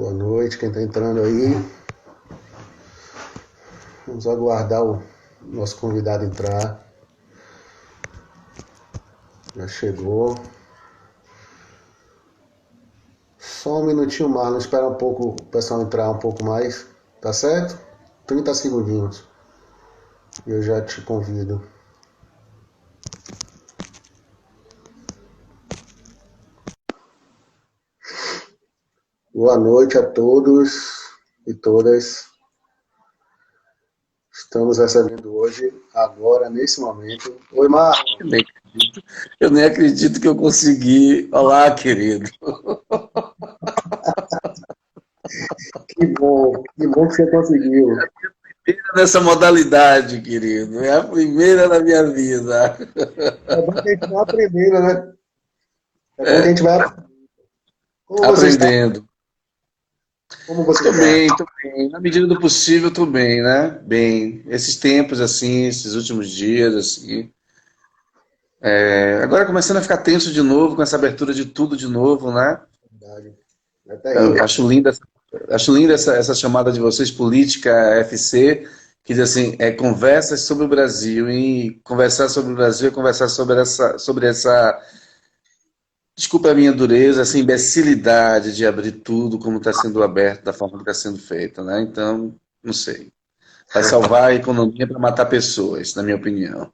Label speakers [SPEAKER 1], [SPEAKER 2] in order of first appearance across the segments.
[SPEAKER 1] Boa noite, quem está entrando aí. Vamos aguardar o nosso convidado entrar. Já chegou. Só um minutinho, Marlon. Espera um pouco o pessoal entrar um pouco mais. Tá certo? 30 segundinhos. E eu já te convido. Boa noite a todos e todas. Estamos recebendo hoje, agora, nesse momento. Oi, Marlon.
[SPEAKER 2] Eu nem acredito que eu consegui. Olá, querido.
[SPEAKER 1] Que bom que você conseguiu.
[SPEAKER 2] Primeira nessa modalidade, querido. É a primeira na minha vida.
[SPEAKER 1] É bom que a gente vai aprendendo, né? É bom que a gente vai. Como você está?
[SPEAKER 2] Aprendendo.
[SPEAKER 1] Como você
[SPEAKER 2] Estou
[SPEAKER 1] está?
[SPEAKER 2] bem, estou bem. Na medida do possível, estou bem, né? Bem. Esses tempos, assim, esses últimos dias, assim. Agora começando a ficar tenso de novo, com essa abertura de tudo de novo, né?
[SPEAKER 1] Verdade. É
[SPEAKER 2] Eu
[SPEAKER 1] terrível.
[SPEAKER 2] acho linda essa chamada de vocês, Política FC, que diz assim, conversas sobre o Brasil, e conversar sobre o Brasil é conversar sobre essa, desculpa a minha dureza, essa imbecilidade de abrir tudo como está sendo aberto, da forma que está sendo feita, né? Então, não sei. Vai salvar a economia para matar pessoas, na minha opinião.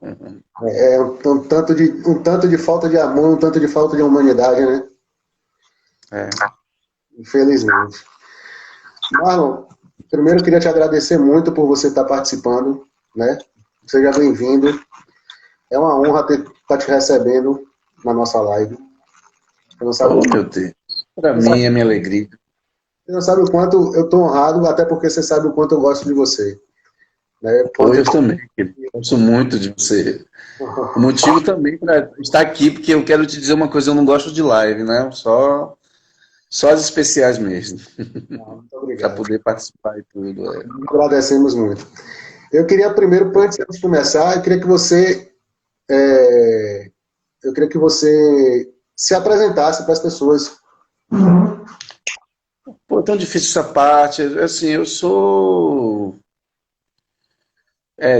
[SPEAKER 1] É um tanto de falta de amor, um tanto de falta de humanidade, né?
[SPEAKER 2] É.
[SPEAKER 1] Infelizmente. Marlon, primeiro eu queria te agradecer muito por você estar participando, né? Seja bem-vindo. É uma honra estar te recebendo na nossa live. Você não sabe,
[SPEAKER 2] Oh, meu Deus. Para
[SPEAKER 1] você
[SPEAKER 2] mim é minha alegria.
[SPEAKER 1] não sabe o quanto eu estou honrado, até porque você sabe o quanto eu gosto de você, né?
[SPEAKER 2] Pô,
[SPEAKER 1] Quanto
[SPEAKER 2] eu também, querido. Gosto muito de você. O motivo também para estar aqui, porque eu quero te dizer uma coisa, eu não gosto de live, né? Só as especiais mesmo,
[SPEAKER 1] Muito
[SPEAKER 2] para
[SPEAKER 1] obrigado.
[SPEAKER 2] poder participar e tudo.
[SPEAKER 1] Agradecemos muito. Eu queria primeiro, antes de começar, é, eu queria que você se apresentasse para as pessoas.
[SPEAKER 2] Pô, é tão difícil essa parte. Assim, eu sou.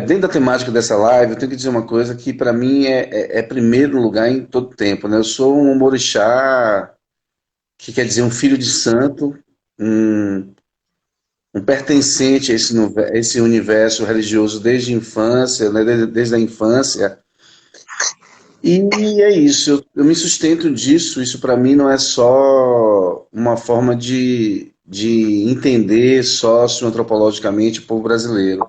[SPEAKER 2] Dentro da temática dessa live, eu tenho que dizer uma coisa que para mim é primeiro lugar em todo tempo, né? Eu sou um orixá, que quer dizer um filho de santo, um, um pertencente a esse universo religioso desde a infância, né? Desde a infância. E é isso, eu me sustento disso. Isso para mim não é só uma forma de entender socioantropologicamente o povo brasileiro.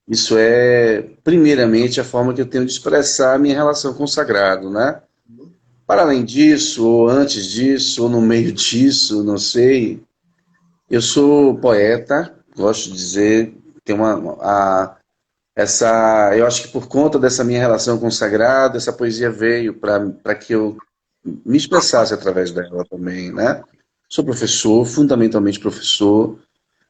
[SPEAKER 2] Isso é, primeiramente, a forma que eu tenho de expressar a minha relação com o sagrado, né? Para além disso, ou antes disso, ou no meio disso, não sei, eu sou poeta, gosto de dizer, tem eu acho que por conta dessa minha relação com o sagrado, essa poesia veio para que eu me expressasse através dela também, né? Sou professor, fundamentalmente professor.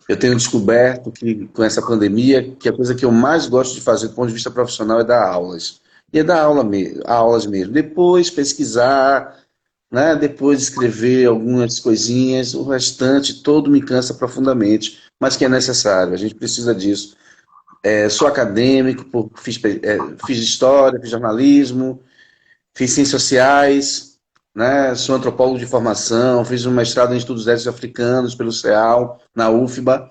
[SPEAKER 2] Eu tenho descoberto que com essa pandemia, que a coisa que eu mais gosto de fazer do ponto de vista profissional é dar aulas. E é dar aulas mesmo. Depois pesquisar, né? Depois escrever algumas coisinhas, o restante todo me cansa profundamente, mas que é necessário, a gente precisa disso. Sou acadêmico, fiz história, fiz jornalismo, fiz ciências sociais, né? Sou antropólogo de formação, fiz um mestrado em estudos étnicos africanos pelo CEAL, na UFBA,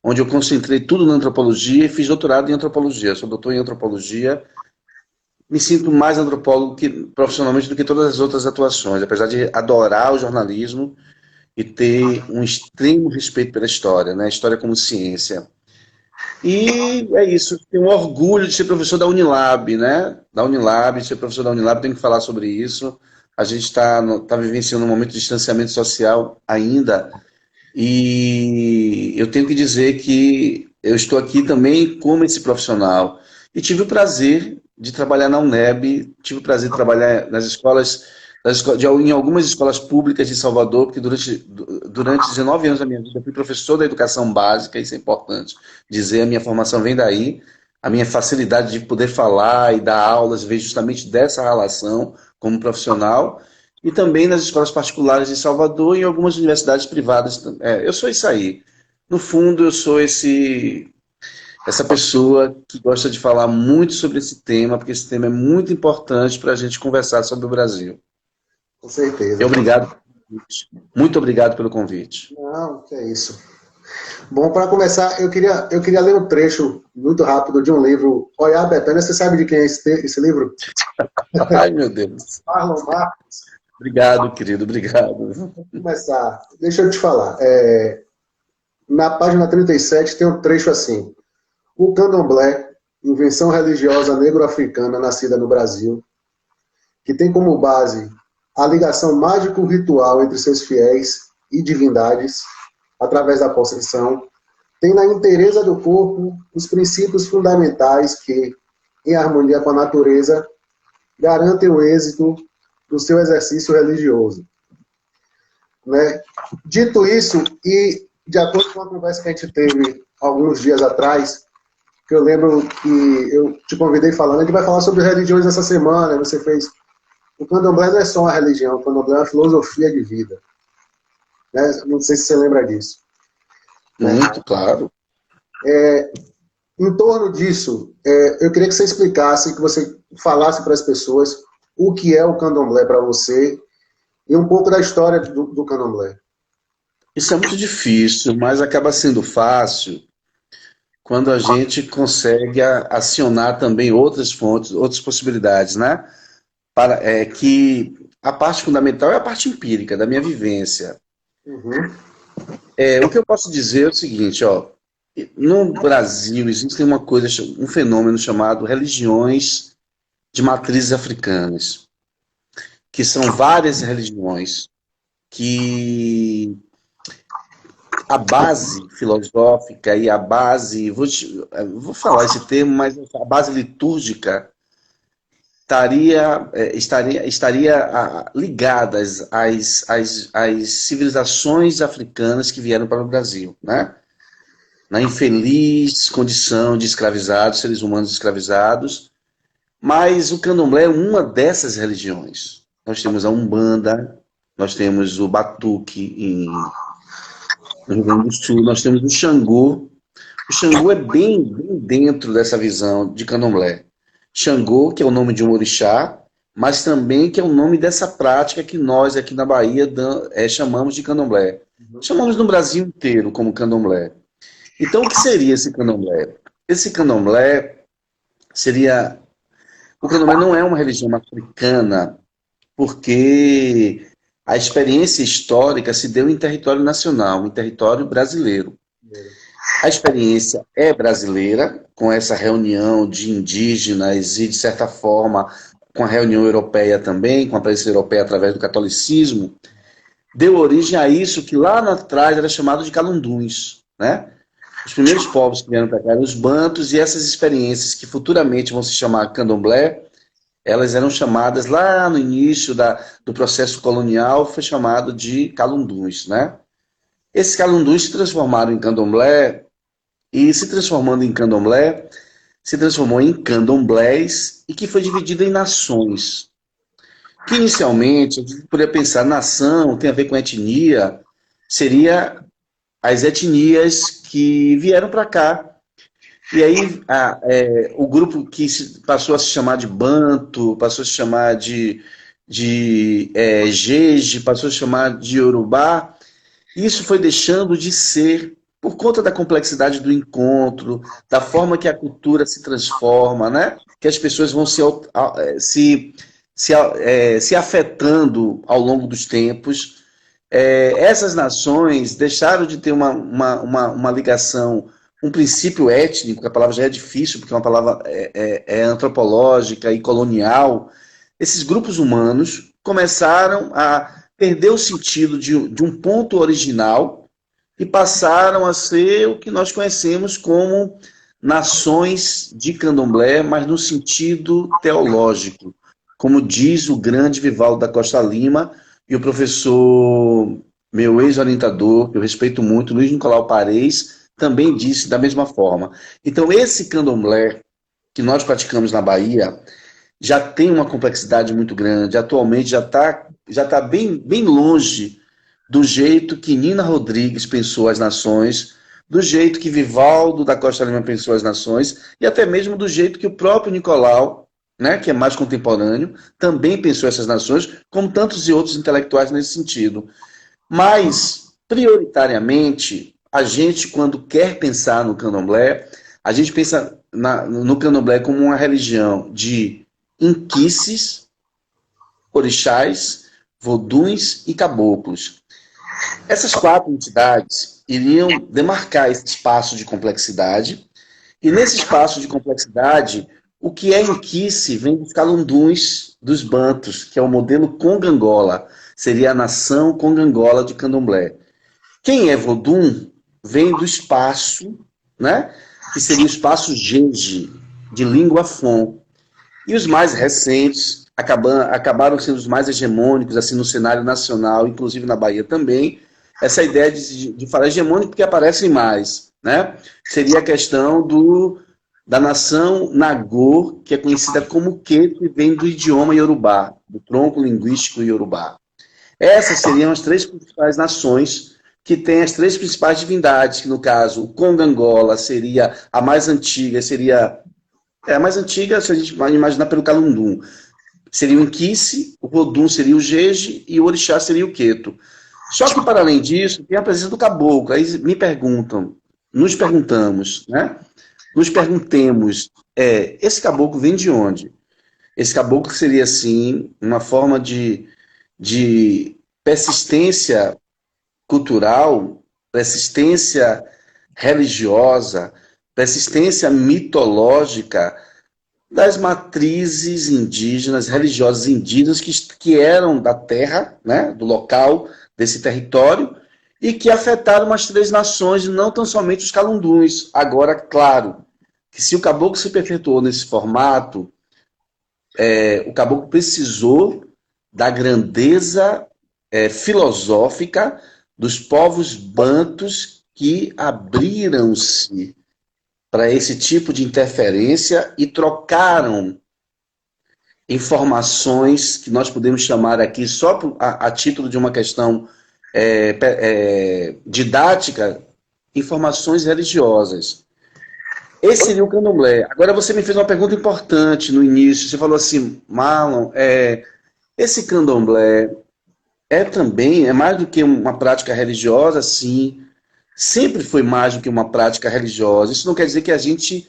[SPEAKER 2] onde eu concentrei tudo na antropologia e fiz doutorado em antropologia. Sou doutor em antropologia, me sinto mais antropólogo profissionalmente do que todas as outras atuações, apesar de adorar o jornalismo e ter um extremo respeito pela história, né? História como ciência. E é isso, tenho um orgulho de ser professor da Unilab, né? Da Unilab, de ser professor da Unilab, tenho que falar sobre isso. A gente tá vivenciando um momento de distanciamento social ainda, e eu tenho que dizer que eu estou aqui também como esse profissional. E tive o prazer de trabalhar na UNEB, tive o prazer de trabalhar em algumas escolas públicas de Salvador, porque durante 19 anos da minha vida eu fui professor da educação básica, isso é importante dizer, a minha formação vem daí, a minha facilidade de poder falar e dar aulas veio justamente dessa relação como profissional. e também nas escolas particulares de Salvador e em algumas universidades privadas. Eu sou isso aí. No fundo, eu sou essa pessoa que gosta de falar muito sobre esse tema, porque esse tema é muito importante para a gente conversar sobre o Brasil.
[SPEAKER 1] Com certeza.
[SPEAKER 2] Obrigado. Muito obrigado pelo convite.
[SPEAKER 1] Não, que é isso. Bom, para começar, eu queria ler um trecho muito rápido de um livro, Olhar Betânia. Você sabe de quem é esse livro?
[SPEAKER 2] Ai, meu Deus.
[SPEAKER 1] Marlon Marcos.
[SPEAKER 2] Obrigado, querido, obrigado.
[SPEAKER 1] Vou começar. Deixa eu te falar. Na página 37 tem um trecho assim. O candomblé, invenção religiosa negro-africana nascida no Brasil, que tem como base a ligação mágico-ritual entre seus fiéis e divindades, através da possessão, tem na inteireza do corpo os princípios fundamentais que, em harmonia com a natureza, garantem o êxito do seu exercício religioso. Né? Dito isso, e de acordo com a conversa que a gente teve alguns dias atrás, que eu lembro que eu te convidei falando, a gente vai falar sobre religiões essa semana, você fez... O candomblé não é só uma religião, o candomblé é uma filosofia de vida. Né? Não sei se você lembra disso.
[SPEAKER 2] Muito, claro.
[SPEAKER 1] Em torno disso, eu queria que você explicasse, que você falasse para as pessoas o que é o candomblé para você e um pouco da história do candomblé.
[SPEAKER 2] Isso é muito difícil, mas acaba sendo fácil quando a gente consegue acionar também outras fontes, outras possibilidades, né? Que a parte fundamental é a parte empírica, da minha vivência.
[SPEAKER 1] Uhum.
[SPEAKER 2] O que eu posso dizer é o seguinte, ó, no Brasil existe um fenômeno chamado religiões de matrizes africanas, que são várias religiões que a base filosófica e a base, vou falar esse termo, mas a base litúrgica estaria ligadas às civilizações africanas que vieram para o Brasil, né? Na infeliz condição de escravizados, seres humanos escravizados, mas o candomblé é uma dessas religiões. Nós temos a Umbanda, nós temos o Batuque no Rio Grande do Sul, nós temos o Xangô. O Xangô é bem dentro dessa visão de candomblé. Xangô, que é o nome de um orixá, mas também que é o nome dessa prática que nós aqui na Bahia chamamos de candomblé. Chamamos no Brasil inteiro como candomblé. Então, o que seria esse candomblé? Esse candomblé seria... O candomblé não é uma religião africana, porque a experiência histórica se deu em território nacional, em território brasileiro. A experiência é brasileira, com essa reunião de indígenas e, de certa forma, com a reunião europeia também, com a presença europeia através do catolicismo, deu origem a isso que lá atrás era chamado de calunduns, né? Os primeiros povos que vieram para cá eram os bantos, e essas experiências que futuramente vão se chamar candomblé, elas eram chamadas lá no início do processo colonial, foi chamado de calunduns, né? Esses calunduns se transformaram em candomblé, e se transformando em candomblé, se transformou em candomblés, e que foi dividido em nações. Que inicialmente, a gente poderia pensar, nação tem a ver com etnia, seria as etnias que vieram para cá. E aí o grupo que passou a se chamar de Banto, passou a se chamar de Jeje, passou a se chamar de Yorubá, isso foi deixando de ser, por conta da complexidade do encontro, da forma que a cultura se transforma, né? Que as pessoas vão se afetando ao longo dos tempos. Essas nações deixaram de ter uma ligação, um princípio étnico, que a palavra já é difícil, porque é uma palavra antropológica e colonial. Esses grupos humanos começaram a perder o sentido de um ponto original e passaram a ser o que nós conhecemos como nações de candomblé, mas no sentido teológico, como diz o grande Vivaldo da Costa Lima e o professor, meu ex-orientador, que eu respeito muito, Luiz Nicolau Pareis, também disse da mesma forma. Então, esse candomblé que nós praticamos na Bahia já tem uma complexidade muito grande, atualmente já está já está bem, bem longe do jeito que Nina Rodrigues pensou as nações, do jeito que Vivaldo da Costa Lima pensou as nações, e até mesmo do jeito que o próprio Nicolau, né, que é mais contemporâneo, também pensou essas nações, como tantos e outros intelectuais nesse sentido. Mas, prioritariamente, a gente, quando quer pensar no candomblé, a gente pensa no candomblé como uma religião de inquices, orixás, voduns e caboclos. Essas quatro entidades iriam demarcar esse espaço de complexidade, e nesse espaço de complexidade, o que é inquice vem dos calunduns dos bantos, que é o modelo Congangola, seria a nação Congangola de candomblé. Quem é vodum vem do espaço, né, que seria o espaço Jeje, de língua Fon. E os mais recentes acabaram sendo os mais hegemônicos assim no cenário nacional, inclusive na Bahia também. Essa ideia de falar hegemônico porque aparecem mais, né? Seria a questão da nação Nagô, que é conhecida como Queto e vem do idioma Yorubá, do tronco linguístico Yorubá. Essas seriam as três principais nações que têm as três principais divindades, que no caso, o Congangola seria a mais antiga, seria a mais antiga, se a gente vai imaginar pelo Calundum. Seria o Inquice, o Rodum seria o Jeje e o Orixá seria o Queto. Só que, para além disso, tem a presença do caboclo. Aí me perguntam, nos perguntamos, né? Nos perguntemos, esse caboclo vem de onde? Esse caboclo seria, assim, uma forma de persistência cultural, persistência religiosa, persistência mitológica das matrizes indígenas, religiosas indígenas que eram da terra, né, do local, desse território, e que afetaram as três nações, e não tão somente os calunduns. Agora, claro, que se o caboclo se perpetuou nesse formato, o caboclo precisou da grandeza filosófica dos povos bantos que abriram-se para esse tipo de interferência e trocaram informações que nós podemos chamar aqui só a título de uma questão didática, informações religiosas. Esse seria o candomblé. Agora você me fez uma pergunta importante no início. Você falou assim, Marlon, esse candomblé é mais do que uma prática religiosa, sim. Sempre foi mais do que uma prática religiosa. Isso não quer dizer que a gente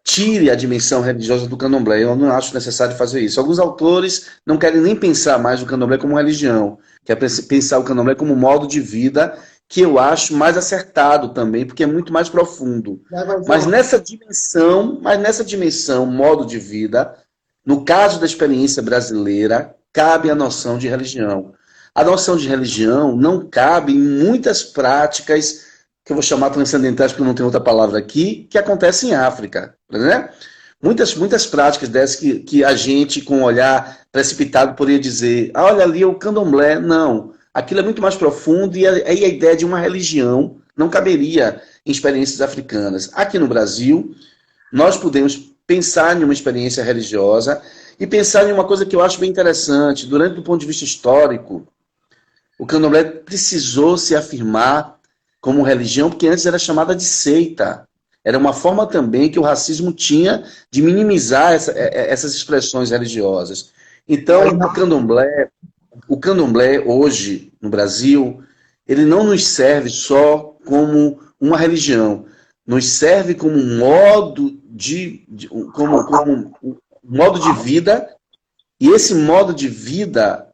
[SPEAKER 2] tire a dimensão religiosa do candomblé. Eu não acho necessário fazer isso. Alguns autores não querem nem pensar mais o candomblé como religião. Quer pensar o candomblé como modo de vida, que eu acho mais acertado também, porque é muito mais profundo. Mas nessa dimensão, modo de vida, no caso da experiência brasileira, cabe a noção de religião. A noção de religião não cabe em muitas práticas que eu vou chamar transcendentais, porque não tem outra palavra aqui, que acontece em África, né? Muitas práticas dessas que a gente, com um olhar precipitado, poderia dizer, olha ali é o candomblé. Não, aquilo é muito mais profundo e aí a ideia de uma religião não caberia em experiências africanas. Aqui no Brasil, nós podemos pensar em uma experiência religiosa e pensar em uma coisa que eu acho bem interessante. Durante o ponto de vista histórico, o candomblé precisou se afirmar como religião, porque antes era chamada de seita. Era uma forma também que o racismo tinha de minimizar essas expressões religiosas. Então, o candomblé hoje, no Brasil, ele não nos serve só como uma religião, nos serve como um modo como um modo de vida, e esse modo de vida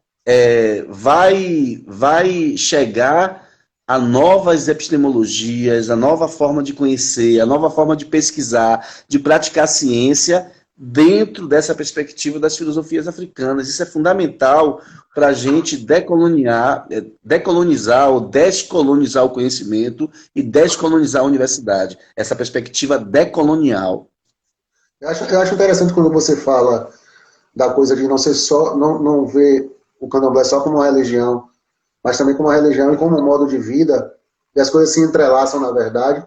[SPEAKER 2] vai chegar a novas epistemologias, a nova forma de conhecer, a nova forma de pesquisar, de praticar ciência dentro dessa perspectiva das filosofias africanas. Isso é fundamental para a gente decolonizar ou descolonizar o conhecimento e descolonizar a universidade. Essa perspectiva decolonial.
[SPEAKER 1] Eu acho interessante quando você fala da coisa de não ser só, não ver o candomblé só como uma religião, mas também como uma religião e como um modo de vida, e as coisas se entrelaçam, na verdade,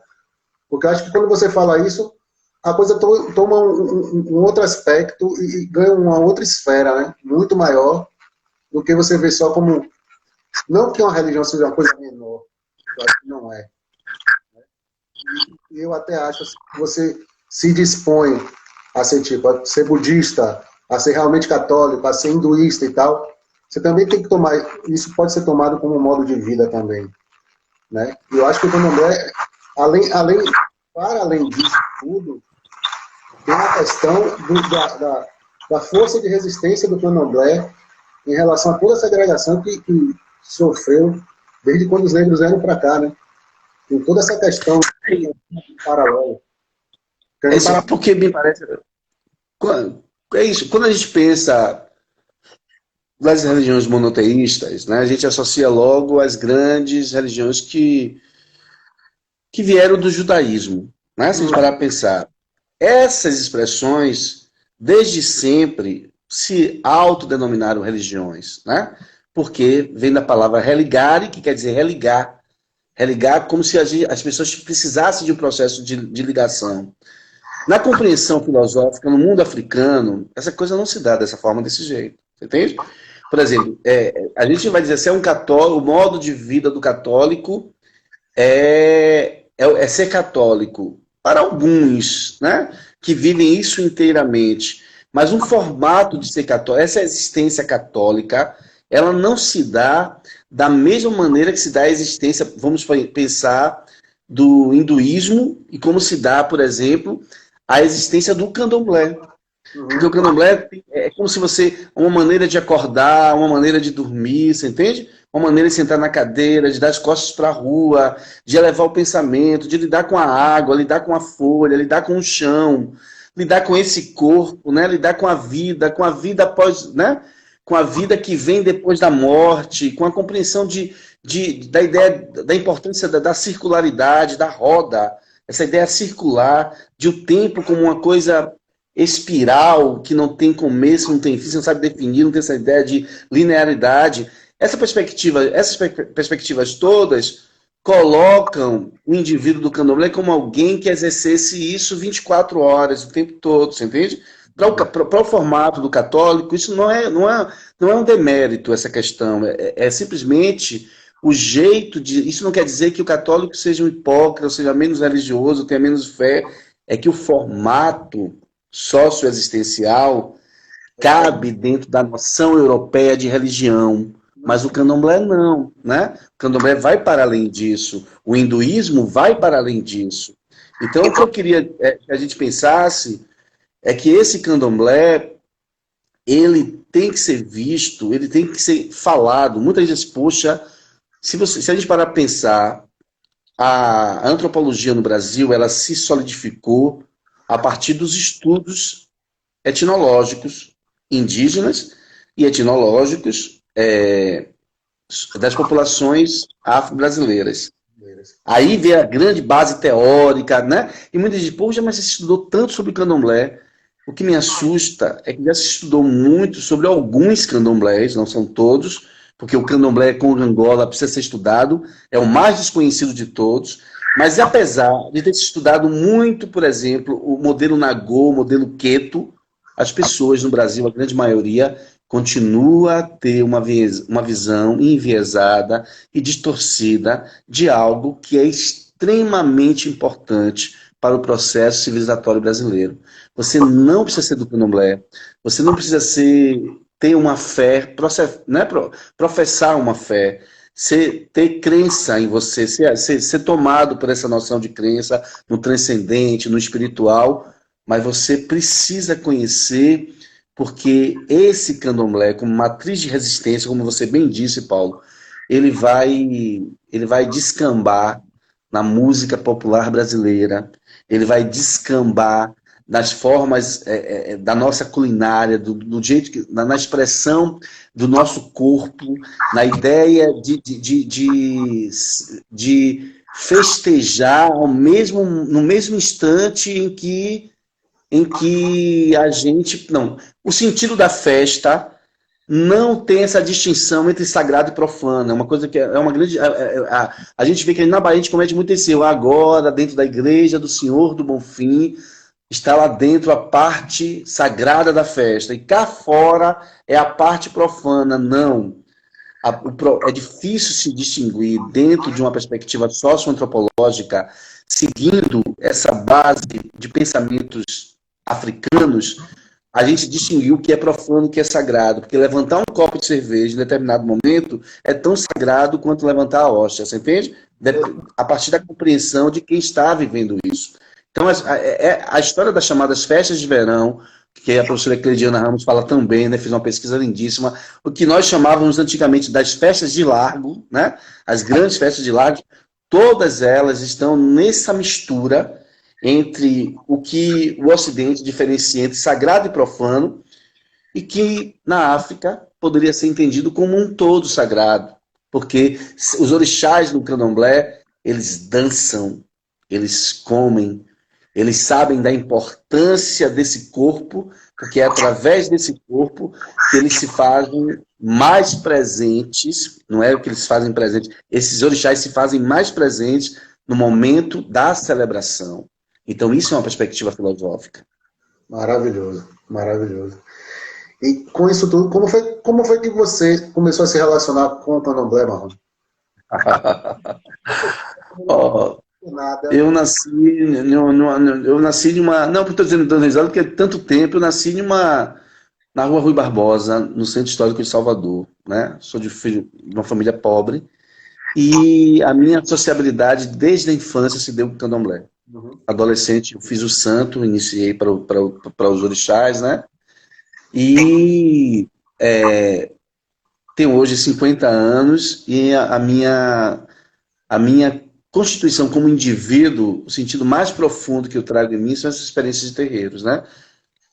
[SPEAKER 1] porque eu acho que quando você fala isso, a coisa toma um outro aspecto e ganha uma outra esfera, né? Muito maior, do que você ver só como... Não que uma religião seja uma coisa menor, eu acho que não é. E eu até acho assim, que você se dispõe a ser, tipo, a ser budista, a ser realmente católico, a ser hinduísta e tal, você também tem que tomar... Isso pode ser tomado como um modo de vida também, né? E eu acho que o candomblé, para além disso tudo, tem a questão da força de resistência do candomblé em relação a toda essa segregação que sofreu desde quando os negros vieram para cá, né? Tem toda essa questão paralela.
[SPEAKER 2] É porque me parece... É isso, quando a gente pensa nas religiões monoteístas, né, a gente associa logo as grandes religiões que vieram do judaísmo, né? Se a gente parar para pensar. Essas expressões, desde sempre, se autodenominaram religiões, né? Porque vem da palavra religare, que quer dizer religar. Religar como se as pessoas precisassem de um processo de ligação. Na compreensão filosófica, no mundo africano, essa coisa não se dá dessa forma, desse jeito. Você entende? Por exemplo, a gente vai dizer, se é um católico, o modo de vida do católico é ser católico. Para alguns, né, que vivem isso inteiramente. Mas um formato de ser católico, essa existência católica, ela não se dá da mesma maneira que se dá a existência, vamos pensar, do hinduísmo e como se dá, por exemplo, a existência do candomblé. Porque o candomblé é como se você... Uma maneira de acordar, uma maneira de dormir, você entende? Uma maneira de sentar na cadeira, de dar as costas para a rua, de elevar o pensamento, de lidar com a água, lidar com a folha, lidar com o chão, lidar com esse corpo, né? Lidar com a vida após, né? Com a vida que vem depois da morte, com a compreensão da ideia, da importância da circularidade, da roda, essa ideia circular, de o tempo como uma coisa espiral, que não tem começo, não tem fim, você não sabe definir, não tem essa ideia de linearidade. Essas perspectivas todas colocam o indivíduo do candomblé como alguém que exercesse isso 24 horas, o tempo todo, você entende? Para o formato do católico, isso não é um demérito, essa questão. É simplesmente o jeito de... Isso não quer dizer que o católico seja um hipócrita, seja menos religioso, tenha menos fé. É que o formato socioexistencial cabe dentro da noção europeia de religião. Mas o candomblé não, né? O candomblé vai para além disso. O hinduísmo vai para além disso. Então, o que eu queria que a gente pensasse é que esse candomblé, ele tem que ser visto, ele tem que ser falado. Muita gente diz, poxa, se a gente parar para pensar, a antropologia no Brasil, ela se solidificou a partir dos estudos etnológicos indígenas e etnológicos das populações afro-brasileiras. Aí vem a grande base teórica, né? E muita gente diz, poxa, mas você estudou tanto sobre candomblé. O que me assusta é que já se estudou muito sobre alguns candomblés, não são todos, porque o candomblé com Angola precisa ser estudado, é o mais desconhecido de todos, mas apesar de ter se estudado muito, por exemplo, o modelo Nagô, o modelo Queto, as pessoas no Brasil, a grande maioria, continua a ter uma visão enviesada e distorcida de algo que é extremamente importante para o processo civilizatório brasileiro. Você não precisa ser do candomblé, você não precisa ter uma fé, né, professar uma fé, ter crença em você, ser tomado por essa noção de crença no transcendente, no espiritual, mas você precisa conhecer, porque esse candomblé, como matriz de resistência, como você bem disse, Paulo, ele vai descambar na música popular brasileira, ele vai descambar nas formas da nossa culinária, do jeito na expressão do nosso corpo, na ideia de festejar no mesmo instante em que a gente... Não, o sentido da festa não tem essa distinção entre sagrado e profano. É uma coisa que é uma grande... A gente vê que na Bahia a gente comete muito esse erro. Agora, dentro da igreja do Senhor do Bonfim, está lá dentro a parte sagrada da festa, e cá fora é a parte profana. Não. É difícil se distinguir dentro de uma perspectiva socioantropológica, seguindo essa base de pensamentos africanos, a gente distinguiu o que é profano e o que é sagrado, porque levantar um copo de cerveja em determinado momento é tão sagrado quanto levantar a hóstia, você entende? A partir da compreensão de quem está vivendo isso. Então, a história das chamadas festas de verão, que a professora Cleidiana Ramos fala também, né, fez uma pesquisa lindíssima, o que nós chamávamos antigamente das festas de largo, né, as grandes festas de largo, todas elas estão nessa mistura entre o que o Ocidente diferencia entre sagrado e profano, e que na África poderia ser entendido como um todo sagrado, porque os orixás do candomblé, eles dançam, eles comem, eles sabem da importância desse corpo, porque é através desse corpo que eles se fazem mais presentes, não é o que eles fazem presentes, esses orixás se fazem mais presentes no momento da celebração. Então isso é uma perspectiva filosófica.
[SPEAKER 1] Maravilhoso, maravilhoso. E com isso tudo, como foi que você começou a se relacionar com o candomblé, Marrone?
[SPEAKER 2] Eu nasci de uma... Não, estou dando risada porque tanto tempo, eu nasci na rua Rui Barbosa, no Centro Histórico de Salvador, né? Sou de filho de uma família pobre e a minha sociabilidade desde a infância se deu com o candomblé. Adolescente, eu fiz o santo, iniciei para os orixás, né? E tenho hoje 50 anos e a minha constituição como indivíduo, o sentido mais profundo que eu trago em mim são essas experiências de terreiros, né?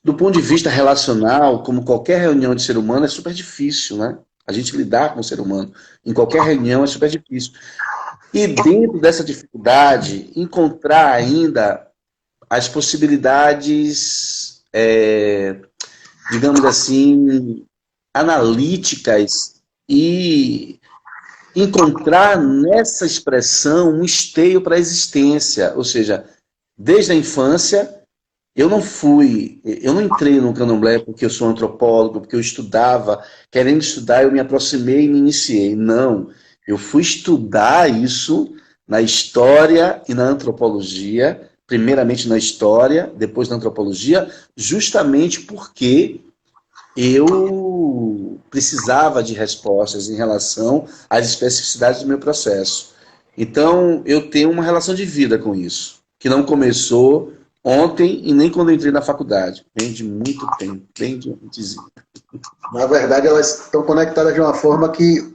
[SPEAKER 2] Do ponto de vista relacional, como qualquer reunião de ser humano, é super difícil, né? A gente lidar com o ser humano em qualquer reunião é super difícil. E dentro dessa dificuldade, encontrar ainda as possibilidades, digamos assim, analíticas e encontrar nessa expressão um esteio para a existência. Ou seja, desde a infância, eu não entrei no candomblé porque eu sou antropólogo, porque eu estudava, querendo estudar, eu me aproximei e me iniciei. Não, eu fui estudar isso na história e na antropologia, primeiramente na história, depois na antropologia, justamente porque eu precisava de respostas em relação às especificidades do meu processo. Então, eu tenho uma relação de vida com isso, que não começou ontem e nem quando eu entrei na faculdade. Vem de muito tempo, bem de antes.
[SPEAKER 1] Na verdade, elas estão conectadas de uma forma que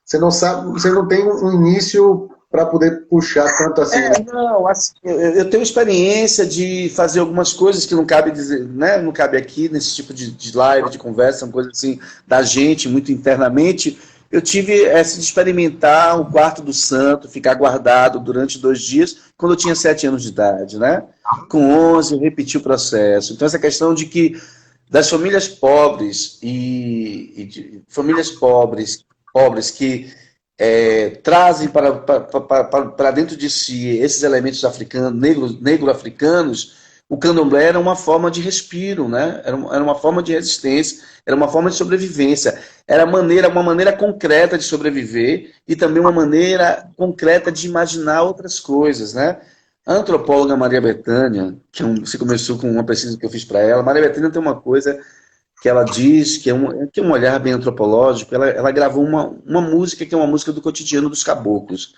[SPEAKER 1] você não sabe, você não tem um início para poder puxar tanto assim.
[SPEAKER 2] Não, assim, eu tenho experiência de fazer algumas coisas que não cabe dizer, né? Não cabe aqui nesse tipo de live, de conversa, uma coisa assim da gente, muito internamente. Eu tive essa de experimentar o quarto do santo, ficar guardado durante 2 dias, quando eu tinha 7 anos de idade, né? Com 11 eu repeti o processo. Então essa questão de que das famílias pobres e famílias pobres que trazem para dentro de si esses elementos africanos, negro-africanos, o candomblé era uma forma de respiro, né? Era uma forma de resistência, era uma forma de sobrevivência, era uma maneira concreta de sobreviver e também uma maneira concreta de imaginar outras coisas, né? A antropóloga Maria Bethânia, você começou com uma pesquisa que eu fiz para ela, Maria Bethânia tem uma coisa que ela diz que é um olhar bem antropológico. Ela gravou uma música que é uma música do cotidiano dos caboclos.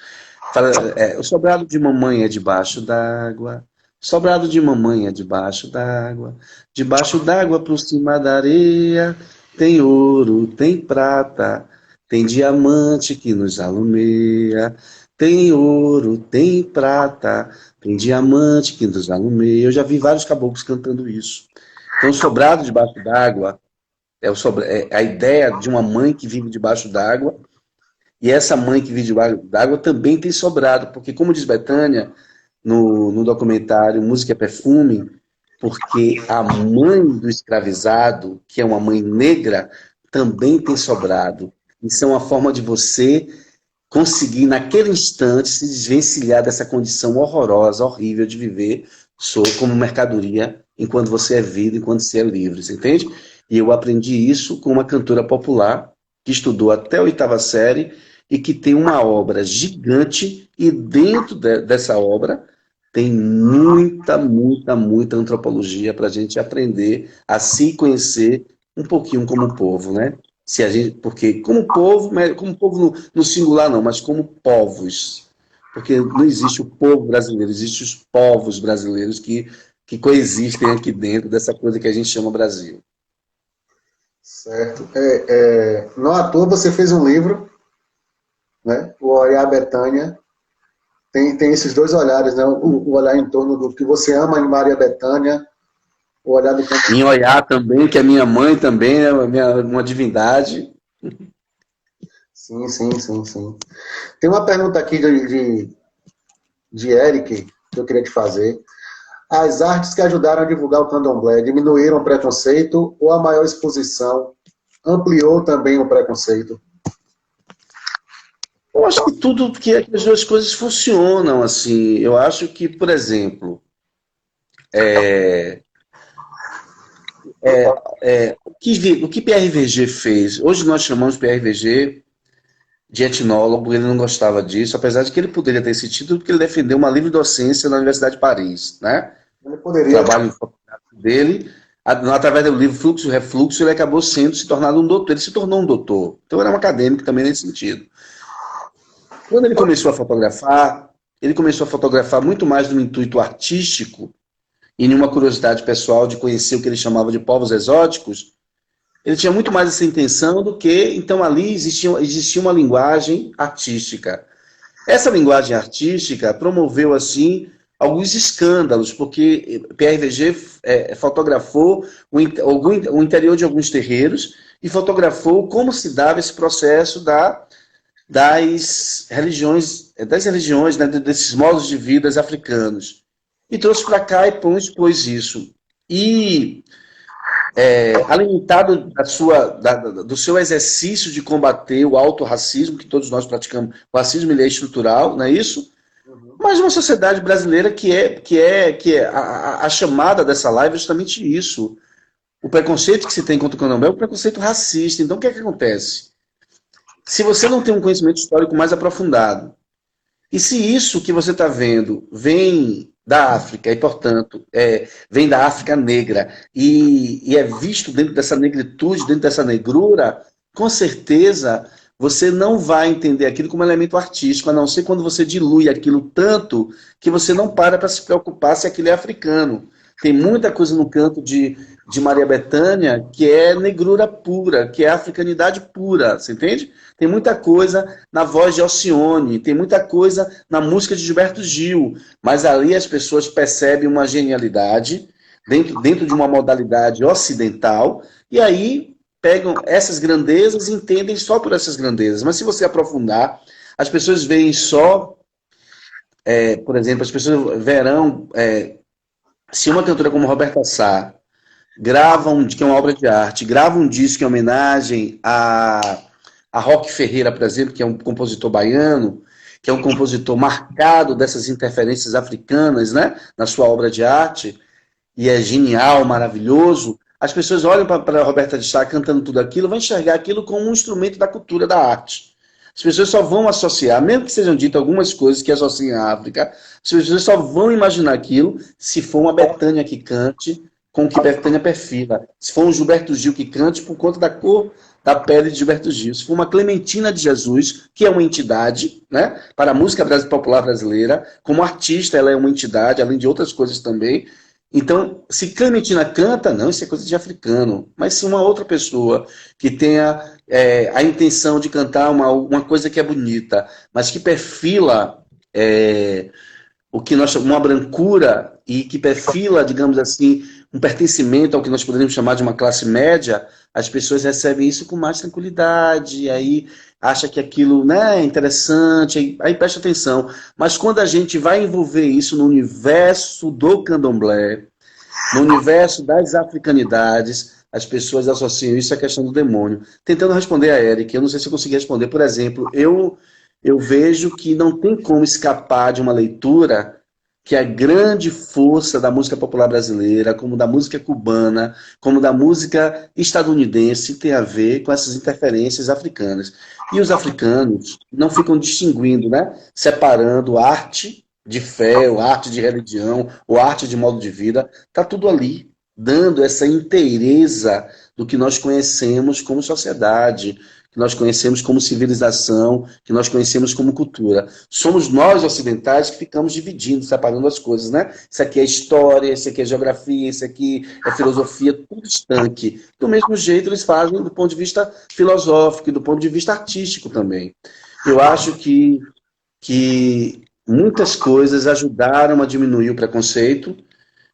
[SPEAKER 2] Fala, o sobrado de mamãe é debaixo d'água, sobrado de mamãe é debaixo d'água por cima da areia, tem ouro, tem prata, tem diamante que nos alumeia, tem ouro, tem prata, tem diamante que nos alumeia. Eu já vi vários caboclos cantando isso. Então, o sobrado debaixo d'água é a ideia de uma mãe que vive debaixo d'água, e essa mãe que vive debaixo d'água também tem sobrado, porque, como diz Bethânia, no documentário Música é Perfume, porque a mãe do escravizado, que é uma mãe negra, também tem sobrado. Isso é uma forma de você conseguir, naquele instante, se desvencilhar dessa condição horrorosa, horrível de viver sou como mercadoria enquanto você é vida, enquanto você é livre, você entende? E eu aprendi isso com uma cantora popular que estudou até a 8ª série e que tem uma obra gigante e dentro dessa obra tem muita, muita, muita antropologia para a gente aprender a se conhecer um pouquinho como povo, né? Se a gente, porque como povo no singular não, mas como povos, porque não existe o povo brasileiro, existem os povos brasileiros que coexistem aqui dentro dessa coisa que a gente chama Brasil.
[SPEAKER 1] Certo. Não à toa você fez um livro, né? O Olhar Betânia. Tem esses dois olhares, né? O olhar em torno do que você ama em Maria Bethânia, o olhar do campo.
[SPEAKER 2] Em Oiá também, que a minha mãe também é uma divindade.
[SPEAKER 1] Sim, sim, sim, sim. Tem uma pergunta aqui de Eric, que eu queria te fazer. As artes que ajudaram a divulgar o candomblé diminuíram o preconceito ou a maior exposição ampliou também o preconceito?
[SPEAKER 2] Eu acho que tudo, que as duas coisas funcionam, assim. Eu acho que, por exemplo, o que PRVG fez, hoje nós chamamos PRVG de etnólogo, ele não gostava disso, apesar de que ele poderia ter esse título, porque ele defendeu uma livre docência na Universidade de Paris, né?
[SPEAKER 1] Ele
[SPEAKER 2] O
[SPEAKER 1] poderia.
[SPEAKER 2] trabalho dele, através do livro Fluxo e Refluxo, ele acabou se tornando um doutor, ele se tornou um doutor, então ele era um acadêmico também nesse sentido. Quando ele começou a fotografar muito mais no intuito artístico e numa curiosidade pessoal de conhecer o que ele chamava de povos exóticos. Ele tinha muito mais essa intenção do que, então ali existia uma linguagem artística. Essa linguagem artística promoveu, assim, alguns escândalos, porque PRVG fotografou o interior de alguns terreiros e fotografou como se dava esse processo das religiões, né, desses modos de vida africanos. E trouxe para cá e expôs isso. E alimentado do seu exercício de combater o autorracismo, que todos nós praticamos, o racismo ele é estrutural, não é isso? Mas uma sociedade brasileira a chamada dessa live é justamente isso. O preconceito que se tem contra o candomblé é um preconceito racista. Então, o que é que acontece? Se você não tem um conhecimento histórico mais aprofundado, e se isso que você está vendo vem da África, e, portanto, vem da África negra, e é visto dentro dessa negritude, dentro dessa negrura, com certeza você não vai entender aquilo como elemento artístico, a não ser quando você dilui aquilo tanto que você não para se preocupar se aquilo é africano. Tem muita coisa no canto de Maria Bethânia que é negrura pura, que é africanidade pura, você entende? Tem muita coisa na voz de Alcione, tem muita coisa na música de Gilberto Gil, mas ali as pessoas percebem uma genialidade dentro de uma modalidade ocidental, e aí pegam essas grandezas e entendem só por essas grandezas. Mas se você aprofundar, as pessoas veem só, por exemplo, as pessoas verão, se uma cantora como Roberta Sá grava que é uma obra de arte, grava um disco em homenagem a Roque Ferreira, por exemplo, que é um compositor baiano, que é um compositor marcado dessas interferências africanas, né, na sua obra de arte, e é genial, maravilhoso, as pessoas olham para a Roberta de Sá cantando tudo aquilo, vão enxergar aquilo como um instrumento da cultura, da arte. As pessoas só vão associar, mesmo que sejam ditas algumas coisas que associam a África, as pessoas só vão imaginar aquilo se for uma Bethânia que cante com o que Bethânia perfila. Se for um Gilberto Gil que cante por conta da cor da pele de Gilberto Gil. Se for uma Clementina de Jesus, que é uma entidade, né, para a música popular brasileira, como artista ela é uma entidade, além de outras coisas também. Então, se Clementina canta, não, isso é coisa de africano. Mas se uma outra pessoa que tenha a intenção de cantar uma coisa que é bonita, mas que perfila o que nós chamamos uma brancura e que perfila, digamos assim, um pertencimento ao que nós poderíamos chamar de uma classe média, as pessoas recebem isso com mais tranquilidade, aí acha que aquilo, né, é interessante, aí presta atenção. Mas quando a gente vai envolver isso no universo do candomblé, no universo das africanidades, as pessoas associam isso à questão do demônio. Tentando responder a Eric, eu não sei se eu consegui responder. Por exemplo, eu vejo que não tem como escapar de uma leitura que a grande força da música popular brasileira, como da música cubana, como da música estadunidense, tem a ver com essas interferências africanas. E os africanos não ficam distinguindo, né? Separando arte de fé, ou arte de religião, ou arte de modo de vida. Está tudo ali, dando essa inteireza do que nós conhecemos como sociedade, que nós conhecemos como civilização, que nós conhecemos como cultura. Somos nós, ocidentais, que ficamos dividindo, separando as coisas, né? Isso aqui é história, isso aqui é geografia, isso aqui é filosofia, tudo estanque. Do mesmo jeito, eles fazem do ponto de vista filosófico e do ponto de vista artístico também. Eu acho que muitas coisas ajudaram a diminuir o preconceito,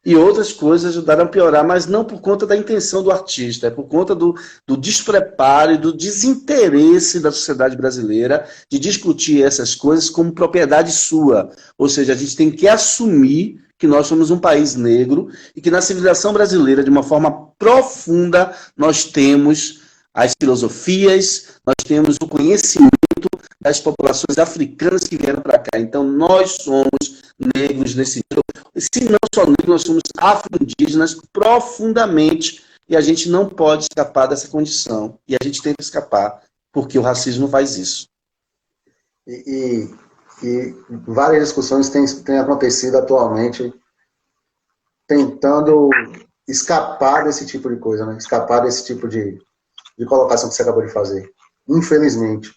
[SPEAKER 2] e outras coisas ajudaram a piorar, mas não por conta da intenção do artista, é por conta do despreparo e do desinteresse da sociedade brasileira de discutir essas coisas como propriedade sua. Ou seja, a gente tem que assumir que nós somos um país negro e que na civilização brasileira, de uma forma profunda, nós temos as filosofias, nós temos o conhecimento das populações africanas que vieram para cá. Então, nós somos negros nesse nível. Se não só negros, nós somos afro-indígenas profundamente, e a gente não pode escapar dessa condição. E a gente tenta escapar, porque o racismo faz isso.
[SPEAKER 1] E várias discussões têm acontecido atualmente tentando escapar desse tipo de coisa, né? Escapar desse tipo de colocação que você acabou de fazer. Infelizmente.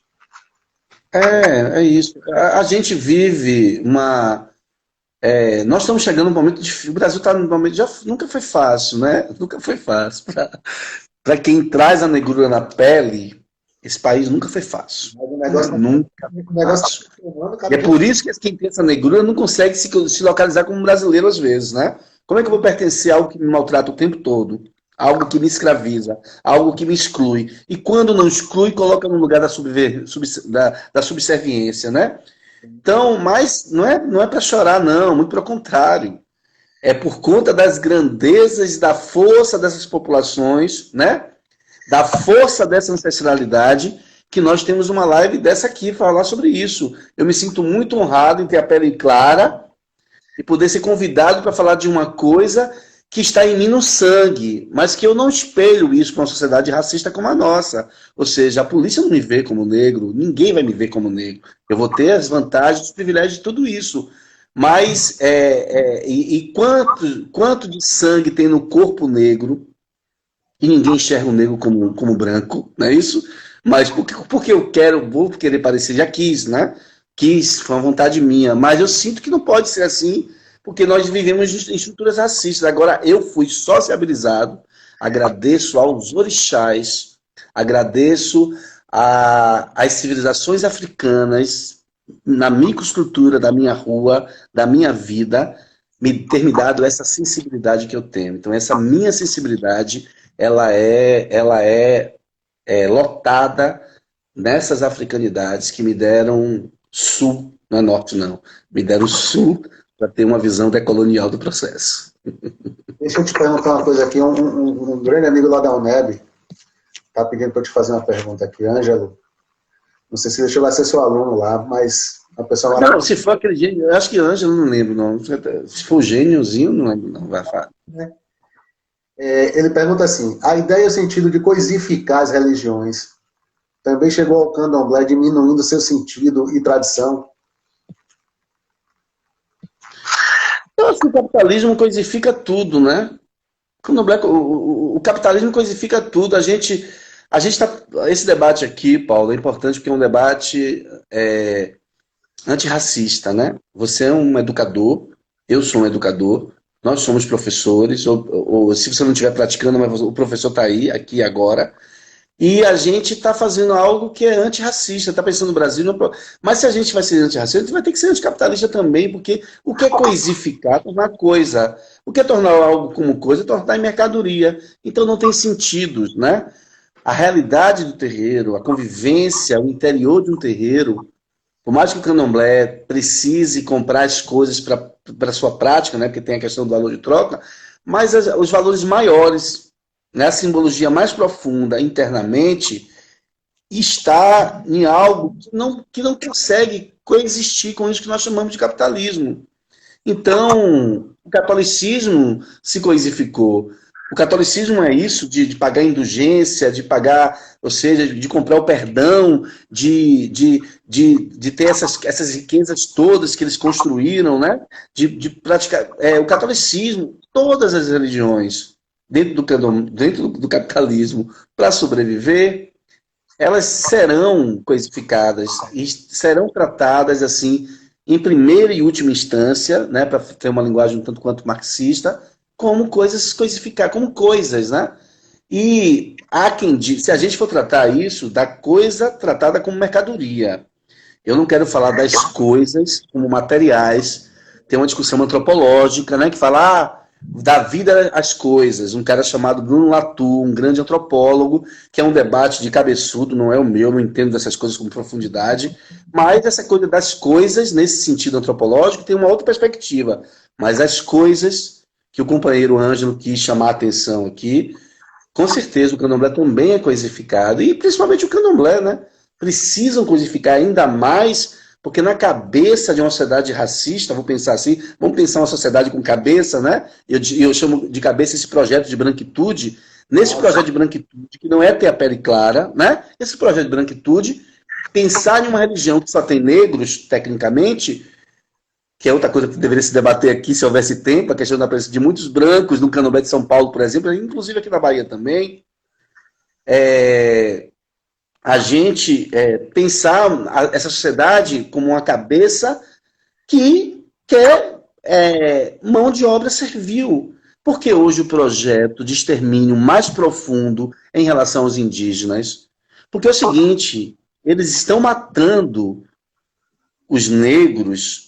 [SPEAKER 2] É isso. A gente vive uma... nós estamos chegando num momento difícil. O Brasil está num momento... Nunca foi fácil, né? Nunca foi fácil. Para quem traz a negrura na pele, esse país nunca foi fácil.
[SPEAKER 1] Mas o negócio
[SPEAKER 2] nunca foi fácil. E é por isso que quem tem essa negrura não consegue se localizar como brasileiro às vezes, né? Como é que eu vou pertencer a algo que me maltrata o tempo todo? Algo que me escraviza, algo que me exclui. E quando não exclui, coloca no lugar da subserviência, né? Então, mas não é para chorar, não, muito pelo contrário. É por conta das grandezas e da força dessas populações, né? Da força dessa ancestralidade, que nós temos uma live dessa aqui, falar sobre isso. Eu me sinto muito honrado em ter a pele clara e poder ser convidado para falar de uma coisa que está em mim no sangue, mas que eu não espelho isso para uma sociedade racista como a nossa. Ou seja, a polícia não me vê como negro, ninguém vai me ver como negro. Eu vou ter as vantagens, os privilégios de tudo isso. Mas, quanto de sangue tem no corpo negro, e ninguém enxerga o negro como branco, não é isso? Mas porque eu vou querer parecer, já quis, né? Quis, foi uma vontade minha, mas eu sinto que não pode ser assim, porque nós vivemos em estruturas racistas. Agora, eu fui sociabilizado, agradeço aos orixás, agradeço às civilizações africanas, na microestrutura da minha rua, da minha vida, ter me dado essa sensibilidade que eu tenho. Então, essa minha sensibilidade, ela é lotada nessas africanidades que me deram sul, não é norte não, me deram sul, para ter uma visão decolonial do processo.
[SPEAKER 1] Deixa eu te perguntar uma coisa aqui. Um grande amigo lá da UNEB está pedindo para eu te fazer uma pergunta aqui. Ângelo, não sei se deixou lá ser seu aluno lá, mas a pessoa...
[SPEAKER 2] Não, se for aquele gênio, eu acho que Ângelo, não lembro, não. Se for gêniozinho, não lembro, não. Vai falar.
[SPEAKER 1] Ele pergunta assim, a ideia e o sentido de coisificar as religiões também chegou ao candomblé diminuindo seu sentido e tradição?
[SPEAKER 2] Eu acho que o capitalismo coisifica tudo, né? O capitalismo coisifica tudo. A gente tá... Esse debate aqui, Paulo, é importante porque é um debate antirracista, né? Você é um educador, eu sou um educador, nós somos professores, ou se você não estiver praticando, mas o professor está aí, aqui agora, e a gente está fazendo algo que é antirracista, está pensando no Brasil, mas se a gente vai ser antirracista, a gente vai ter que ser anticapitalista também, porque o que é coisificar, tornar coisa, o que é tornar algo como coisa, é tornar em mercadoria, então não tem sentido, né? A realidade do terreiro, a convivência, o interior de um terreiro, por mais que o candomblé precise comprar as coisas para a sua prática, né, porque tem a questão do valor de troca, mas os valores maiores, né, a simbologia mais profunda internamente, está em algo que não consegue coexistir com isso que nós chamamos de capitalismo. Então, o catolicismo se coisificou. O catolicismo é isso, de pagar indulgência, de pagar, ou seja, de comprar o perdão, de ter essas riquezas todas que eles construíram, né? De praticar. O catolicismo, todas as religiões, dentro do capitalismo, para sobreviver, elas serão coisificadas e serão tratadas assim, em primeira e última instância, né, para ter uma linguagem um tanto quanto marxista, como coisas coisificar, como coisas, né? E há quem diga, se a gente for tratar isso da coisa tratada como mercadoria, eu não quero falar das coisas como materiais. Tem uma discussão antropológica, né, que fala da vida às coisas. Um cara chamado Bruno Latour, um grande antropólogo, que é um debate de cabeçudo, não é o meu, não entendo dessas coisas com profundidade, mas essa coisa das coisas, nesse sentido antropológico, tem uma outra perspectiva. Mas as coisas que o companheiro Ângelo quis chamar a atenção aqui, com certeza o candomblé também é coisificado, e principalmente o candomblé, né? Precisam coisificar ainda mais, porque na cabeça de uma sociedade racista, vou pensar assim, vamos pensar uma sociedade com cabeça, né? Eu chamo de cabeça esse projeto de branquitude. Nesse projeto de branquitude, que não é ter a pele clara, né? Esse projeto de branquitude, pensar em uma religião que só tem negros, tecnicamente, que é outra coisa que deveria se debater aqui, se houvesse tempo, a questão da presença de muitos brancos no candomblé de São Paulo, por exemplo, inclusive aqui na Bahia também. A gente pensar essa sociedade como uma cabeça que quer mão de obra servil. Porque hoje o projeto de extermínio mais profundo em relação aos indígenas? Porque é o seguinte, eles estão matando os negros,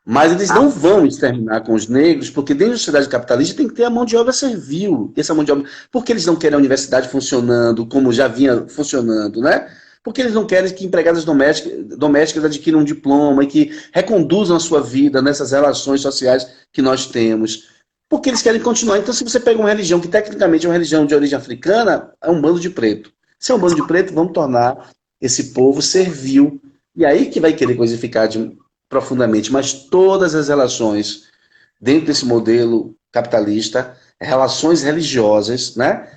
[SPEAKER 2] mas eles não vão exterminar com os negros, porque dentro da sociedade capitalista tem que ter a mão de obra servil. Essa mão de obra, porque eles não querem a universidade funcionando como já vinha funcionando, né? Porque eles não querem que empregadas domésticas adquiram um diploma e que reconduzam a sua vida nessas relações sociais que nós temos. Porque eles querem continuar. Então, se você pega uma religião que tecnicamente é uma religião de origem africana, é um bando de preto. Se é um bando de preto, vamos tornar esse povo servil. E aí que vai querer coisificar profundamente, mas todas as relações dentro desse modelo capitalista, relações religiosas, né?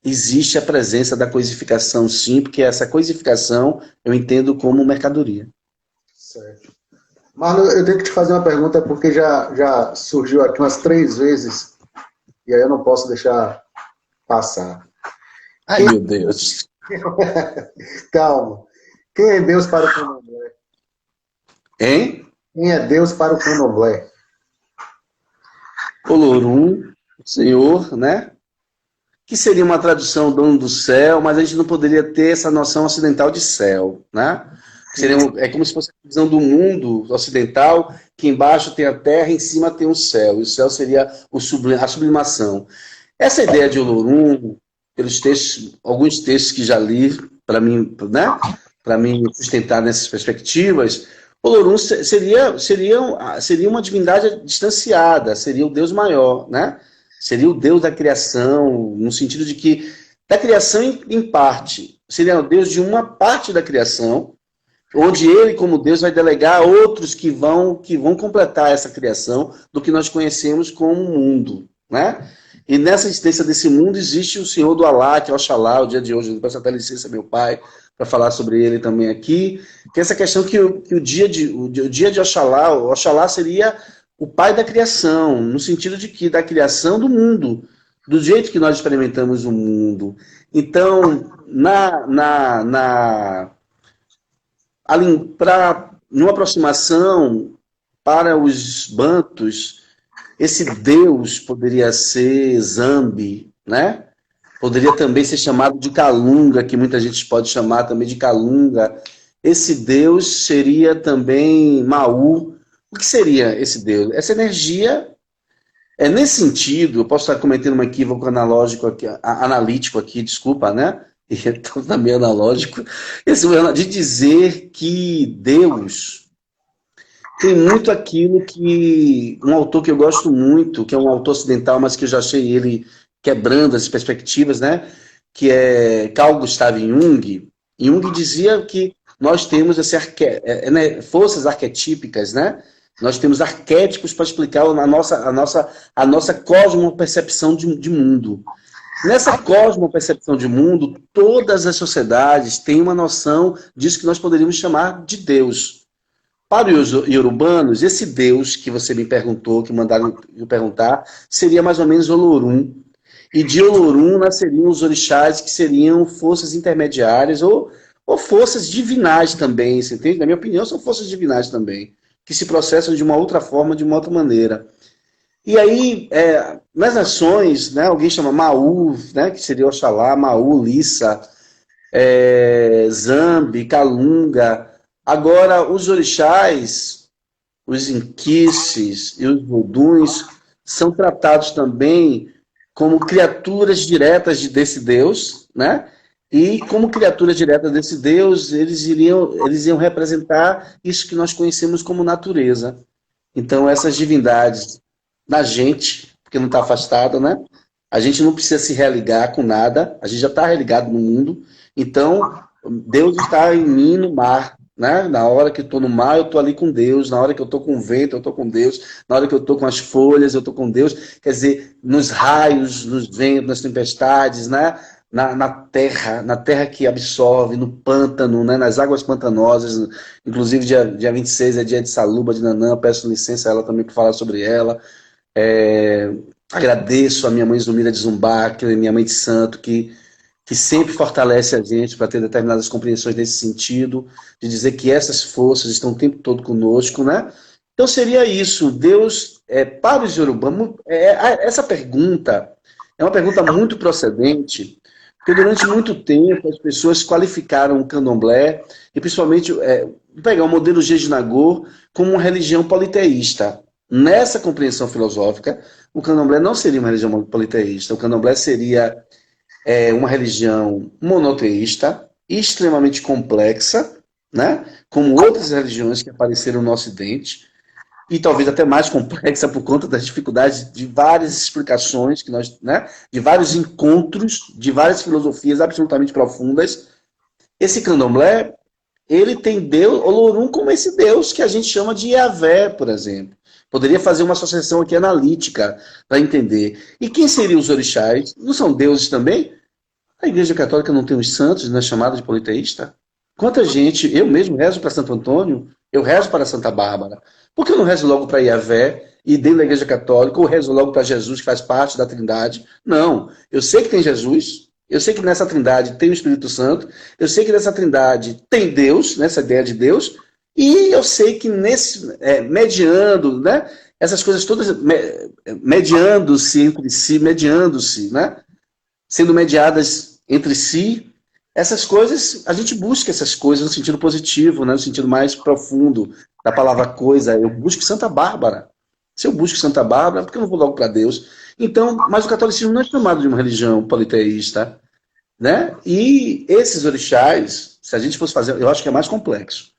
[SPEAKER 2] Existe a presença da coisificação, sim, porque essa coisificação eu entendo como mercadoria.
[SPEAKER 1] Certo. Marlon, eu tenho que te fazer uma pergunta, porque já surgiu aqui umas 3 vezes, e aí eu não posso deixar passar.
[SPEAKER 2] Ai, meu Deus.
[SPEAKER 1] Calma. Quem é Deus para o candomblé?
[SPEAKER 2] Hein?
[SPEAKER 1] Quem é Deus para o candomblé?
[SPEAKER 2] Olorum, Senhor, né? Que seria uma tradução dono do céu, mas a gente não poderia ter essa noção ocidental de céu, né? É como se fosse a visão do mundo ocidental, que embaixo tem a terra, em cima tem o céu, e o céu seria a sublimação. Essa ideia de Olorum, pelos textos, alguns textos que já li, para mim, né? Para mim sustentar nessas perspectivas, Olorum seria uma divindade distanciada, seria o Deus maior, né? Seria o Deus da criação, no sentido de que, da criação em parte, seria o Deus de uma parte da criação, onde ele, como Deus, vai delegar a outros que vão completar essa criação do que nós conhecemos como mundo, né? E nessa existência desse mundo existe o Senhor do Alá, que é o Oxalá, o dia de hoje, eu peço até licença, meu pai, para falar sobre ele também aqui, que é essa questão que o dia de Oxalá, o Oxalá seria o pai da criação, no sentido de que da criação do mundo, do jeito que nós experimentamos o mundo. Então, numa aproximação para os bantus, esse Deus poderia ser Zambi, né? Poderia também ser chamado de Calunga, que muita gente pode chamar também de Calunga. Esse Deus seria também Maú. O que seria esse Deus? Essa energia, nesse sentido, eu posso estar cometendo um equívoco analítico aqui, desculpa, né? E então também analógico, de dizer que Deus tem muito aquilo que um autor que eu gosto muito, que é um autor ocidental, mas que eu já achei ele quebrando as perspectivas, né? Que é Carl Gustav Jung. Jung dizia que nós temos forças arquetípicas, né? Nós temos arquétipos para explicar a nossa cosmopercepção de mundo. Nessa cosmopercepção de mundo, todas as sociedades têm uma noção disso que nós poderíamos chamar de Deus. Para os iorubanos, esse Deus que você me perguntou, que mandaram me perguntar, seria mais ou menos Olorum. E de Olorum nasceriam os orixás, que seriam forças intermediárias ou forças divinais também, você entende? Na minha opinião, são forças divinais também, que se processam de uma outra forma, de uma outra maneira. E aí, nas nações, né, alguém chama Maú, né, que seria Oxalá, Maú, Lissa, Zambi, Calunga. Agora, os orixás, os inquices e os voduns são tratados também como criaturas diretas desse Deus, né? E como criaturas diretas desse Deus, eles iam representar isso que nós conhecemos como natureza. Então, essas divindades na gente, porque não está afastado, né? A gente não precisa se religar com nada, a gente já está religado no mundo. Então, Deus está em mim no mar, né? Na hora que eu estou no mar, eu estou ali com Deus. Na hora que eu estou com o vento, eu estou com Deus. Na hora que eu estou com as folhas, eu estou com Deus. Quer dizer, nos raios, nos ventos, nas tempestades, né? Na terra que absorve, no pântano, né? Nas águas pantanosas. Inclusive, dia 26 é dia de Saluba, de Nanã. Peço licença a ela também para falar sobre ela. Agradeço a minha mãe Zumira de Zumbá, que é minha mãe de santo, que sempre fortalece a gente para ter determinadas compreensões nesse sentido, de dizer que essas forças estão o tempo todo conosco, né? Então seria isso, Deus, para os Yorubá, essa pergunta é uma pergunta muito procedente, porque durante muito tempo as pessoas qualificaram o candomblé, e principalmente, pegar o modelo Jejinagor como uma religião politeísta. Nessa compreensão filosófica, o candomblé não seria uma religião politeísta, o candomblé seria uma religião monoteísta, extremamente complexa, né? Como outras religiões que apareceram no Ocidente, e talvez até mais complexa por conta das dificuldades de várias explicações, que nós, né? De vários encontros, de várias filosofias absolutamente profundas. Esse candomblé, ele tem Deus, Olorum, como esse Deus que a gente chama de Yahvé, por exemplo. Poderia fazer uma associação aqui analítica para entender. E quem seriam os orixás? Não são deuses também? A Igreja Católica não tem os santos, não é chamada de politeísta? Quanta gente, eu mesmo rezo para Santo Antônio, eu rezo para Santa Bárbara. Por que eu não rezo logo para Yahvé e dentro da Igreja Católica, ou rezo logo para Jesus, que faz parte da Trindade? Não, eu sei que tem Jesus, eu sei que nessa Trindade tem o Espírito Santo, eu sei que nessa Trindade tem Deus, nessa ideia de Deus, e eu sei que mediando, né, essas coisas todas, mediando-se entre si, mediando-se, né, sendo mediadas entre si, essas coisas, a gente busca essas coisas no sentido positivo, né, no sentido mais profundo da palavra coisa. Eu busco Santa Bárbara. Se eu busco Santa Bárbara, por que eu não vou logo para Deus? Então, mas o catolicismo não é chamado de uma religião politeísta, né? E esses orixás, se a gente fosse fazer, eu acho que é mais complexo.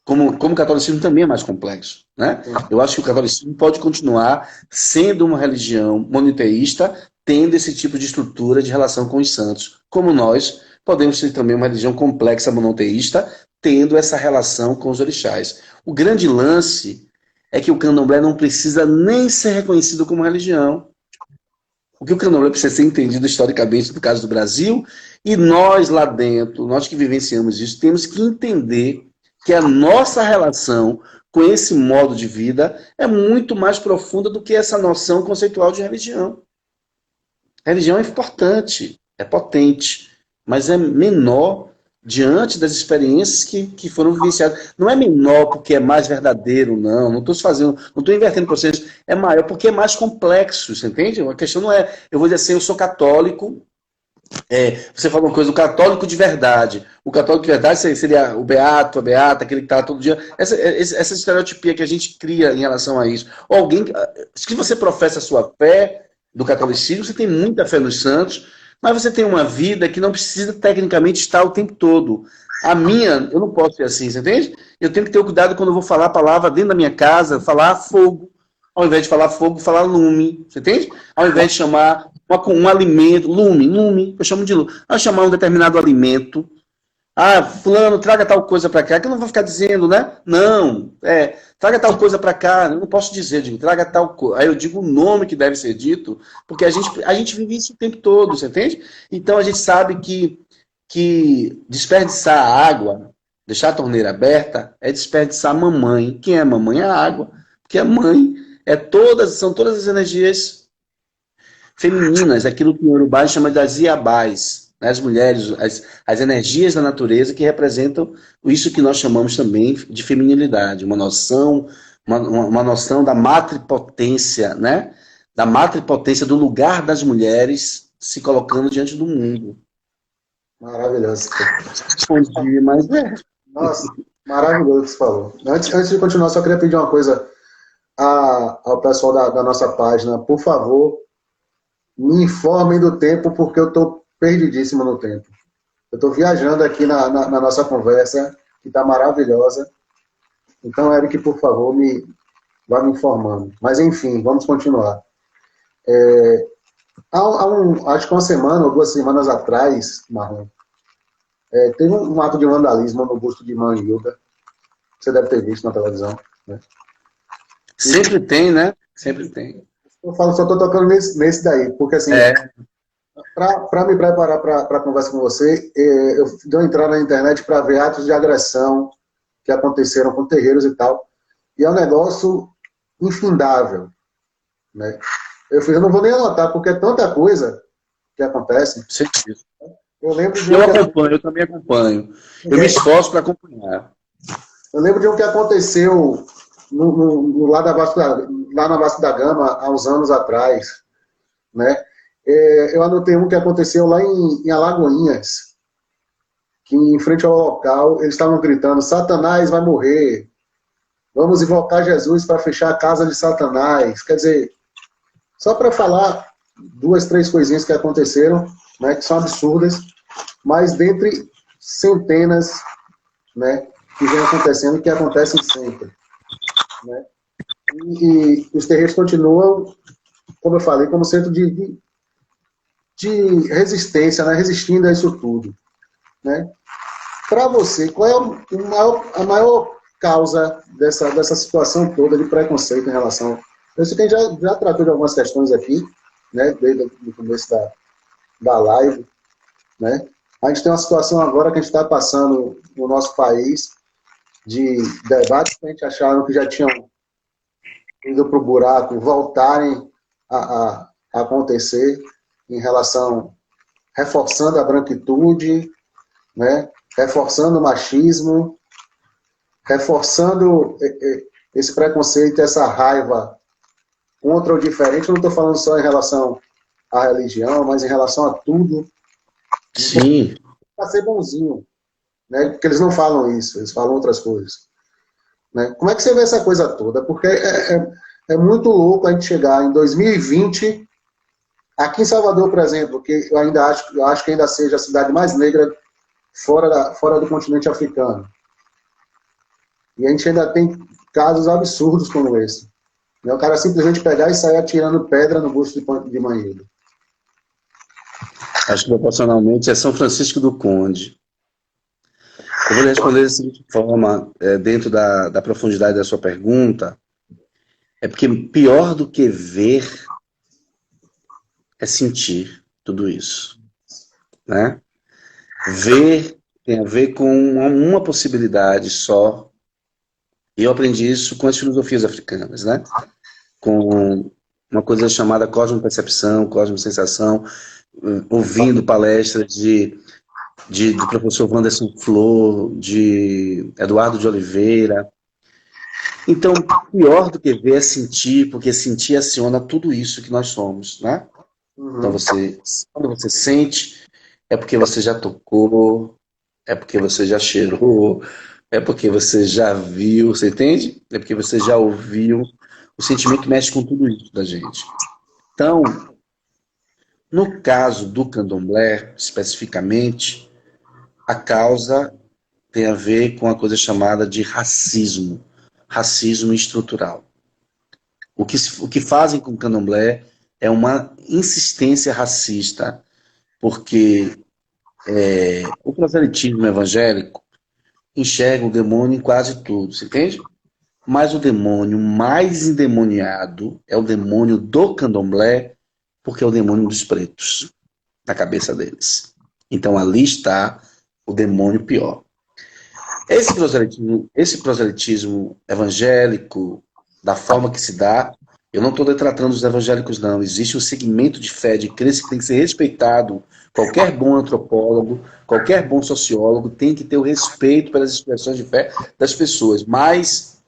[SPEAKER 2] Como o catolicismo também é mais complexo, né? Eu acho que o catolicismo pode continuar sendo uma religião monoteísta, tendo esse tipo de estrutura de relação com os santos. Como nós podemos ser também uma religião complexa monoteísta, tendo essa relação com os orixás. O grande lance é que o candomblé não precisa nem ser reconhecido como religião. O que o candomblé precisa ser entendido historicamente, no caso do Brasil, e nós lá dentro, nós que vivenciamos isso, temos que entender que a nossa relação com esse modo de vida é muito mais profunda do que essa noção conceitual de religião. Religião é importante, é potente, mas é menor diante das experiências que foram vivenciadas. Não é menor porque é mais verdadeiro, não estou invertendo processos, é maior porque é mais complexo, você entende? A questão não é, eu vou dizer assim, eu sou católico, você fala uma coisa, o católico de verdade. O católico de verdade seria o beato, a beata, aquele que está todo dia. Essa estereotipia que a gente cria em relação a isso. Ou alguém, se você professa a sua fé do catolicismo, você tem muita fé nos santos, mas você tem uma vida que não precisa tecnicamente estar o tempo todo. A minha, eu não posso ser assim, você entende? Eu tenho que ter cuidado quando eu vou falar a palavra dentro da minha casa, falar fogo. Ao invés de falar fogo, falar lume. Você entende? Ao invés de chamar um alimento, lume, eu chamo de lume. Ao chamar um determinado alimento, Ah, fulano, traga tal coisa para cá, que eu não vou ficar dizendo, né? Não, traga tal coisa para cá, eu não posso dizer, eu digo, traga tal coisa. Aí eu digo o nome que deve ser dito, porque a gente vive isso o tempo todo, você entende? Então a gente sabe que desperdiçar a água, deixar a torneira aberta, é desperdiçar a mamãe. Quem é a mamãe? É a água. Porque a mãe são todas as energias femininas, aquilo que o Urubá chama das Iabás, né? As mulheres, as energias da natureza que representam isso que nós chamamos também de feminilidade, uma noção da matripotência, né? Da matripotência do lugar das mulheres se colocando diante do mundo.
[SPEAKER 1] Maravilhoso.
[SPEAKER 2] Respondi, mas
[SPEAKER 1] Nossa, maravilhoso o que você falou. Antes de continuar, só queria pedir uma coisa ao pessoal da nossa página. Por favor, me informem do tempo, porque eu estou perdidíssimo no tempo. Eu estou viajando aqui na nossa conversa, que está maravilhosa. Então, Eric, por favor, vá me informando. Mas, enfim, vamos continuar. Acho que uma semana ou 2 semanas atrás, Marlon, teve um ato de vandalismo no busto de Mãe Hilda. Você deve ter visto na televisão, né?
[SPEAKER 2] sempre tem, né? Sempre tem.
[SPEAKER 1] Eu falo, só estou tocando nesse daí, porque assim, para me preparar para a conversa com você, eu dei uma entrada na internet para ver atos de agressão que aconteceram com terreiros e tal, e é um negócio infindável, né? Eu não vou nem anotar, porque é tanta coisa que acontece.
[SPEAKER 2] Sim.
[SPEAKER 1] Eu lembro de
[SPEAKER 2] Eu também acompanho. Eu me esforço para acompanhar.
[SPEAKER 1] Eu lembro de um que aconteceu lá na Vasco da Gama, há uns anos atrás, né? Eu anotei um que aconteceu lá em Alagoinhas, que em frente ao local, eles estavam gritando: Satanás vai morrer, vamos invocar Jesus para fechar a casa de Satanás. Quer dizer, só para falar 2, 3 coisinhas que aconteceram, né, que são absurdas, mas dentre centenas, né, que vem acontecendo e que acontecem sempre, né? E os terreiros continuam, como eu falei, como centro de resistência, né, resistindo a isso tudo, né? Para você, qual é a maior causa dessa situação toda de preconceito em relação... Eu sei que a gente já tratou de algumas questões aqui, né, desde o começo da live, né? A gente tem uma situação agora que a gente está passando no nosso país de debates que a gente achava que já tinham indo para o buraco, voltarem a acontecer em relação, reforçando a branquitude, né? Reforçando o machismo, reforçando esse preconceito, essa raiva contra o diferente. Eu não estou falando só em relação à religião, mas em relação a tudo.
[SPEAKER 2] Sim.
[SPEAKER 1] Para ser bonzinho, né? Porque eles não falam isso, eles falam outras coisas. Né? Como é que você vê essa coisa toda? Porque é muito louco a gente chegar em 2020, aqui em Salvador, por exemplo, que eu acho que ainda seja a cidade mais negra fora do continente africano. E a gente ainda tem casos absurdos como esse. Né? O cara simplesmente pegar e sair atirando pedra no busto de Manhilda.
[SPEAKER 2] Acho que proporcionalmente é São Francisco do Conde. Eu vou responder da seguinte forma, dentro da profundidade da sua pergunta, é porque pior do que ver é sentir tudo isso, né? Ver tem a ver com uma possibilidade só, e eu aprendi isso com as filosofias africanas, né? Com uma coisa chamada cosmopercepção, cosmosensação, ouvindo palestras do professor Wanderson Flor, de Eduardo de Oliveira. Então, pior do que ver é sentir, porque sentir aciona tudo isso que nós somos, né? Então, quando você sente, é porque você já tocou, é porque você já cheirou, é porque você já viu, você entende? É porque você já ouviu. O sentimento mexe com tudo isso da gente. Então, no caso do candomblé, especificamente, a causa tem a ver com a coisa chamada de racismo estrutural. O que fazem com o candomblé é uma insistência racista, porque O proselitismo evangélico enxerga o demônio em quase tudo, você entende? Mas o demônio mais endemoniado é o demônio do candomblé, porque é o demônio dos pretos, na cabeça deles. Então ali está o demônio pior. Esse proselitismo evangélico, da forma que se dá, eu não estou detratando os evangélicos, não. Existe um segmento de fé, de crença que tem que ser respeitado. Qualquer bom antropólogo, qualquer bom sociólogo tem que ter o respeito pelas expressões de fé das pessoas. Mas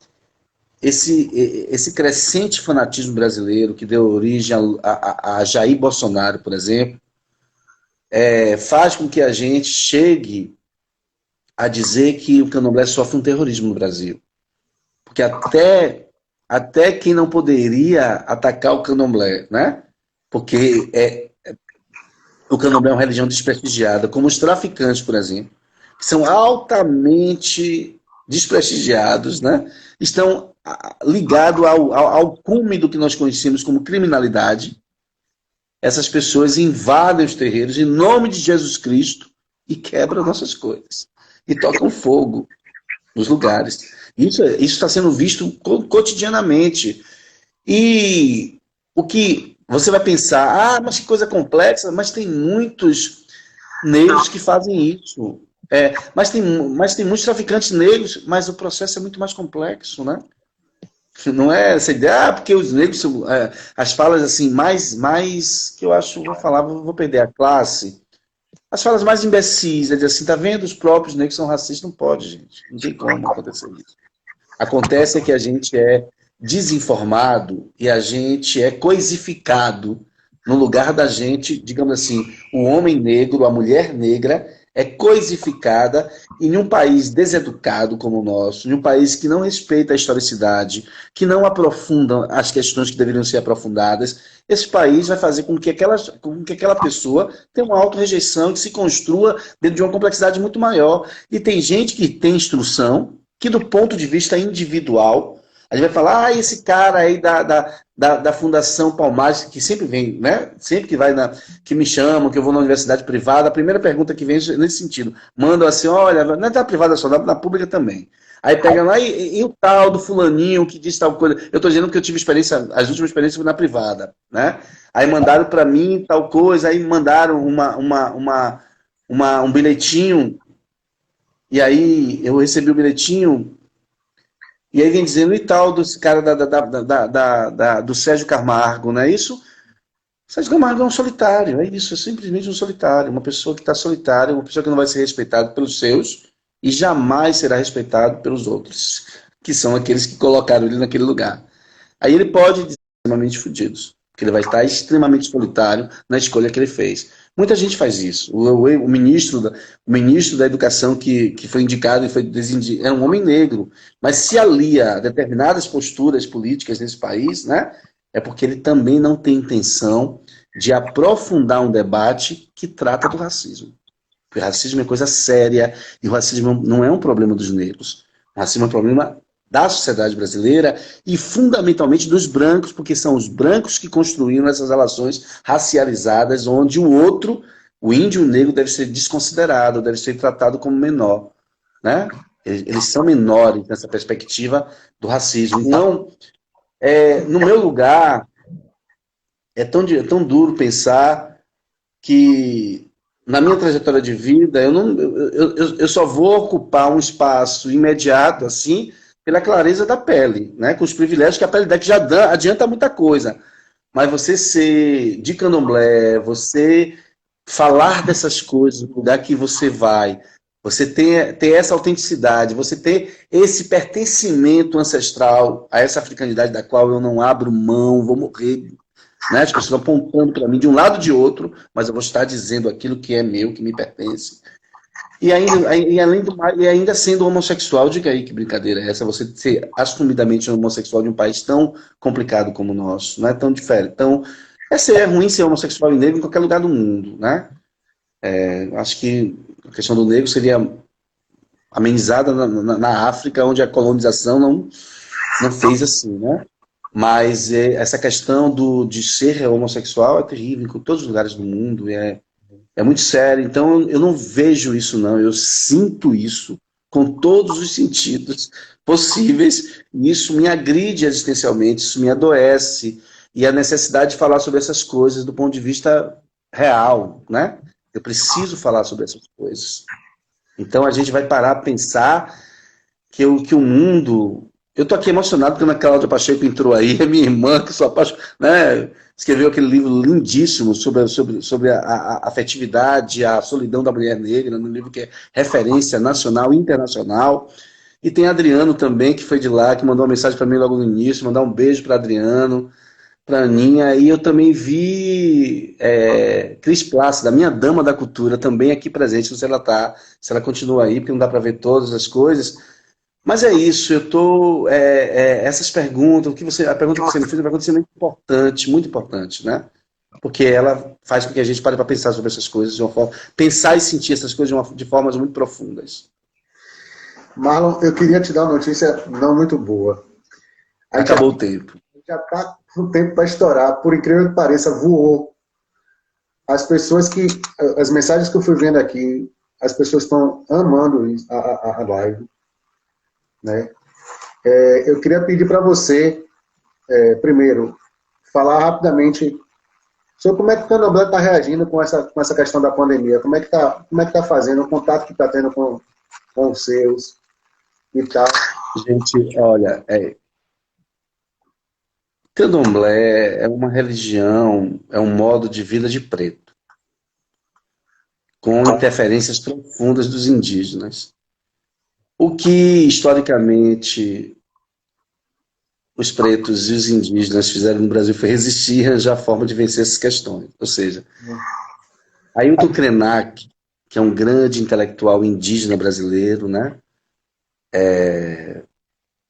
[SPEAKER 2] esse crescente fanatismo brasileiro que deu origem a Jair Bolsonaro, por exemplo, faz com que a gente chegue a dizer que o candomblé sofre um terrorismo no Brasil. Porque até quem não poderia atacar o candomblé, né? Porque o candomblé é uma religião desprestigiada, como os traficantes, por exemplo, que são altamente desprestigiados, né? Estão ligados ao cume do que nós conhecemos como criminalidade. Essas pessoas invadem os terreiros em nome de Jesus Cristo e quebram nossas coisas. E tocam fogo nos lugares. Isso está sendo visto cotidianamente. E o que você vai pensar, mas que coisa complexa, mas tem muitos negros que fazem isso. Mas tem muitos traficantes negros, mas o processo é muito mais complexo, né? Não é essa ideia, porque os negros são, as falas assim, mais que eu acho, vou perder a classe. As falas mais imbecis, é dizer assim, tá vendo? Os próprios negros são racistas, não pode, gente. Não tem como acontecer isso. Acontece que a gente é desinformado e a gente é coisificado no lugar da gente, digamos assim, o homem negro, a mulher negra é coisificada em um país deseducado como o nosso, em um país que não respeita a historicidade, que não aprofunda as questões que deveriam ser aprofundadas. Esse país vai fazer com que aquela pessoa tenha uma auto-rejeição e que se construa dentro de uma complexidade muito maior. E tem gente que tem instrução, que do ponto de vista individual, a gente vai falar, esse cara aí da Fundação Palmares, que sempre vem, né? Sempre que vai que me chamam, que eu vou na universidade privada, a primeira pergunta que vem é nesse sentido. Mandam assim, olha, não é da privada só, na pública também. Aí pegam lá, e o tal do fulaninho que diz tal coisa. Eu estou dizendo que eu tive experiência, as últimas experiências foram na privada, né? Aí mandaram para mim tal coisa, aí mandaram um bilhetinho, e aí eu recebi o bilhetinho, e aí vem dizendo, e tal, desse cara do Sérgio Camargo, não é isso? Sérgio Camargo é um solitário, é isso, é simplesmente um solitário, uma pessoa que está solitária, uma pessoa que não vai ser respeitada pelos seus e jamais será respeitado pelos outros, que são aqueles que colocaram ele naquele lugar. Aí ele pode dizer extremamente fudidos, porque ele vai estar extremamente solitário na escolha que ele fez. Muita gente faz isso. O ministro da Educação que foi indicado e foi desindicado é um homem negro, mas se alia a determinadas posturas políticas nesse país, né? É porque ele também não tem intenção de aprofundar um debate que trata do racismo. Porque o racismo é coisa séria e o racismo não é um problema dos negros. O racismo é um problema da sociedade brasileira e fundamentalmente dos brancos, porque são os brancos que construíram essas relações racializadas, onde o outro, o índio negro, deve ser desconsiderado, deve ser tratado como menor, né? Eles são menores nessa perspectiva do racismo. Então, no meu lugar, é tão duro pensar que na minha trajetória de vida eu só vou ocupar um espaço imediato assim pela clareza da pele, né? Com os privilégios que a pele dá, que já adianta muita coisa. Mas você ser de candomblé, você falar dessas coisas no lugar que você vai, você ter essa autenticidade, você ter esse pertencimento ancestral a essa africanidade da qual eu não abro mão, vou morrer, né? As pessoas apontando para mim de um lado ou de outro, mas eu vou estar dizendo aquilo que é meu, que me pertence. E ainda sendo homossexual, diga aí que brincadeira é essa, você ser assumidamente homossexual de um país tão complicado como o nosso, não é tão diferente. Então, é ruim ser homossexual e negro em qualquer lugar do mundo, né? Acho que a questão do negro seria amenizada na África, onde a colonização não fez assim, né? Mas essa questão de ser homossexual é terrível em todos os lugares do mundo, É muito sério. Então, eu não vejo isso, não. Eu sinto isso com todos os sentidos possíveis. E isso me agride existencialmente, isso me adoece. E a necessidade de falar sobre essas coisas do ponto de vista real, né? Eu preciso falar sobre essas coisas. Então, a gente vai parar a pensar que o mundo... Eu tô aqui emocionado porque a Cláudia Pacheco entrou aí, é minha irmã, que sou apaixonada, né? Escreveu aquele livro lindíssimo sobre a afetividade, a solidão da mulher negra, um livro que é referência nacional e internacional. E tem Adriano também, que foi de lá, que mandou uma mensagem para mim logo no início, mandar um beijo para Adriano, para Aninha. E eu também vi Cris Plácida, minha dama da cultura, também aqui presente, não sei se ela tá, se ela continua aí, porque não dá para ver todas as coisas. Mas é isso, eu tô. Essas perguntas, a pergunta que você me fez é uma pergunta muito importante, né? Porque ela faz com que a gente pare para pensar sobre essas coisas de uma forma. Pensar e sentir essas coisas de formas muito profundas.
[SPEAKER 1] Marlon, eu queria te dar uma notícia não muito boa.
[SPEAKER 2] Acabou o tempo.
[SPEAKER 1] Já está com o tempo para estourar, por incrível que pareça, voou. As mensagens que eu fui vendo aqui, as pessoas estão amando a live, né? Eu queria pedir para você, primeiro, falar rapidamente sobre como é que o Candomblé está reagindo com essa questão da pandemia, como é que tá fazendo, o contato que está tendo com os seus e tal.
[SPEAKER 2] Gente, olha, Candomblé é uma religião, é um modo de vida de preto, com interferências profundas dos indígenas. O que, historicamente, os pretos e os indígenas fizeram no Brasil foi resistir e arranjar a forma de vencer essas questões. Ou seja, Ailton Krenak, que é um grande intelectual indígena brasileiro, né?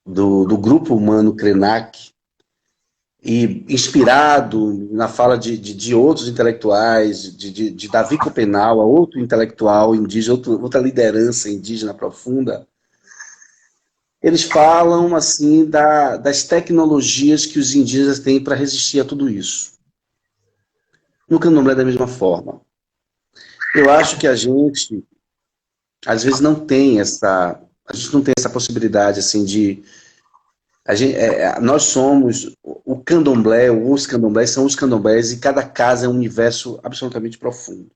[SPEAKER 2] Do grupo humano Krenak, e inspirado na fala de outros intelectuais, de Davi Copenau, outro intelectual indígena, outra liderança indígena profunda, eles falam assim das tecnologias que os indígenas têm para resistir a tudo isso. No Candomblé da mesma forma. Eu acho que a gente, às vezes, não tem essa possibilidade assim de nós somos o candomblé, os candomblés são os candomblés e cada casa é um universo absolutamente profundo.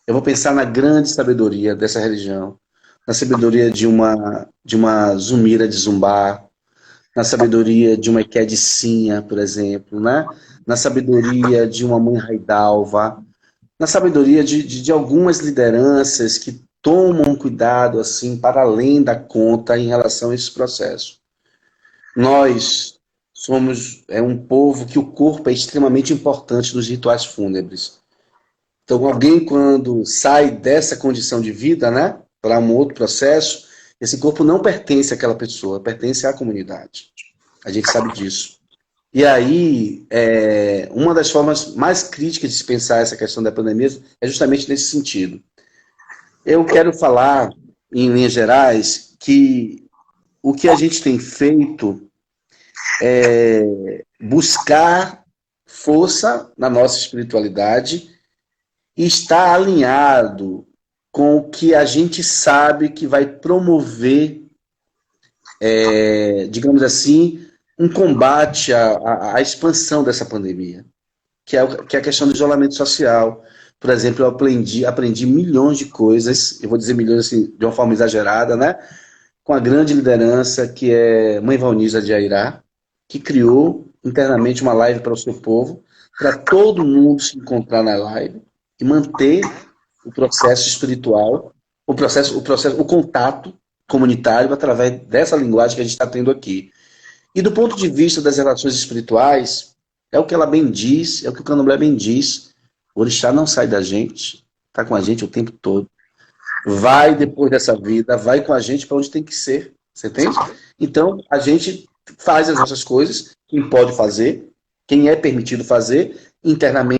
[SPEAKER 2] Eu vou pensar na grande sabedoria dessa religião, na sabedoria de uma Zumira de Zumbá, na sabedoria de uma Iké de Sinha, por exemplo, né? Na sabedoria de uma mãe Raidalva, na sabedoria de algumas lideranças que tomam cuidado assim para além da conta em relação a esse processo. Nós somos um povo que o corpo é extremamente importante nos rituais fúnebres. Então, alguém quando sai dessa condição de vida, né, para um outro processo, esse corpo não pertence àquela pessoa, pertence à comunidade. A gente sabe disso. E aí, uma das formas mais críticas de se pensar essa questão da pandemia é justamente nesse sentido. Eu quero falar, em linhas gerais, que o que a gente tem feito é buscar força na nossa espiritualidade e estar alinhado com o que a gente sabe que vai promover, digamos assim, um combate à expansão dessa pandemia, que é a questão do isolamento social. Por exemplo, eu aprendi milhões de coisas, eu vou dizer milhões assim, de uma forma exagerada, né? Com a grande liderança que é Mãe Valniza de Airá, que criou internamente uma live para o seu povo, para todo mundo se encontrar na live e manter o processo espiritual, o contato comunitário através dessa linguagem que a gente está tendo aqui. E do ponto de vista das relações espirituais, é o que ela bem diz, é o que o Candomblé bem diz. O orixá não sai da gente, está com a gente o tempo todo. Vai depois dessa vida, vai com a gente para onde tem que ser. Você entende? Então, a gente faz as nossas coisas, quem pode fazer, quem é permitido fazer, internamente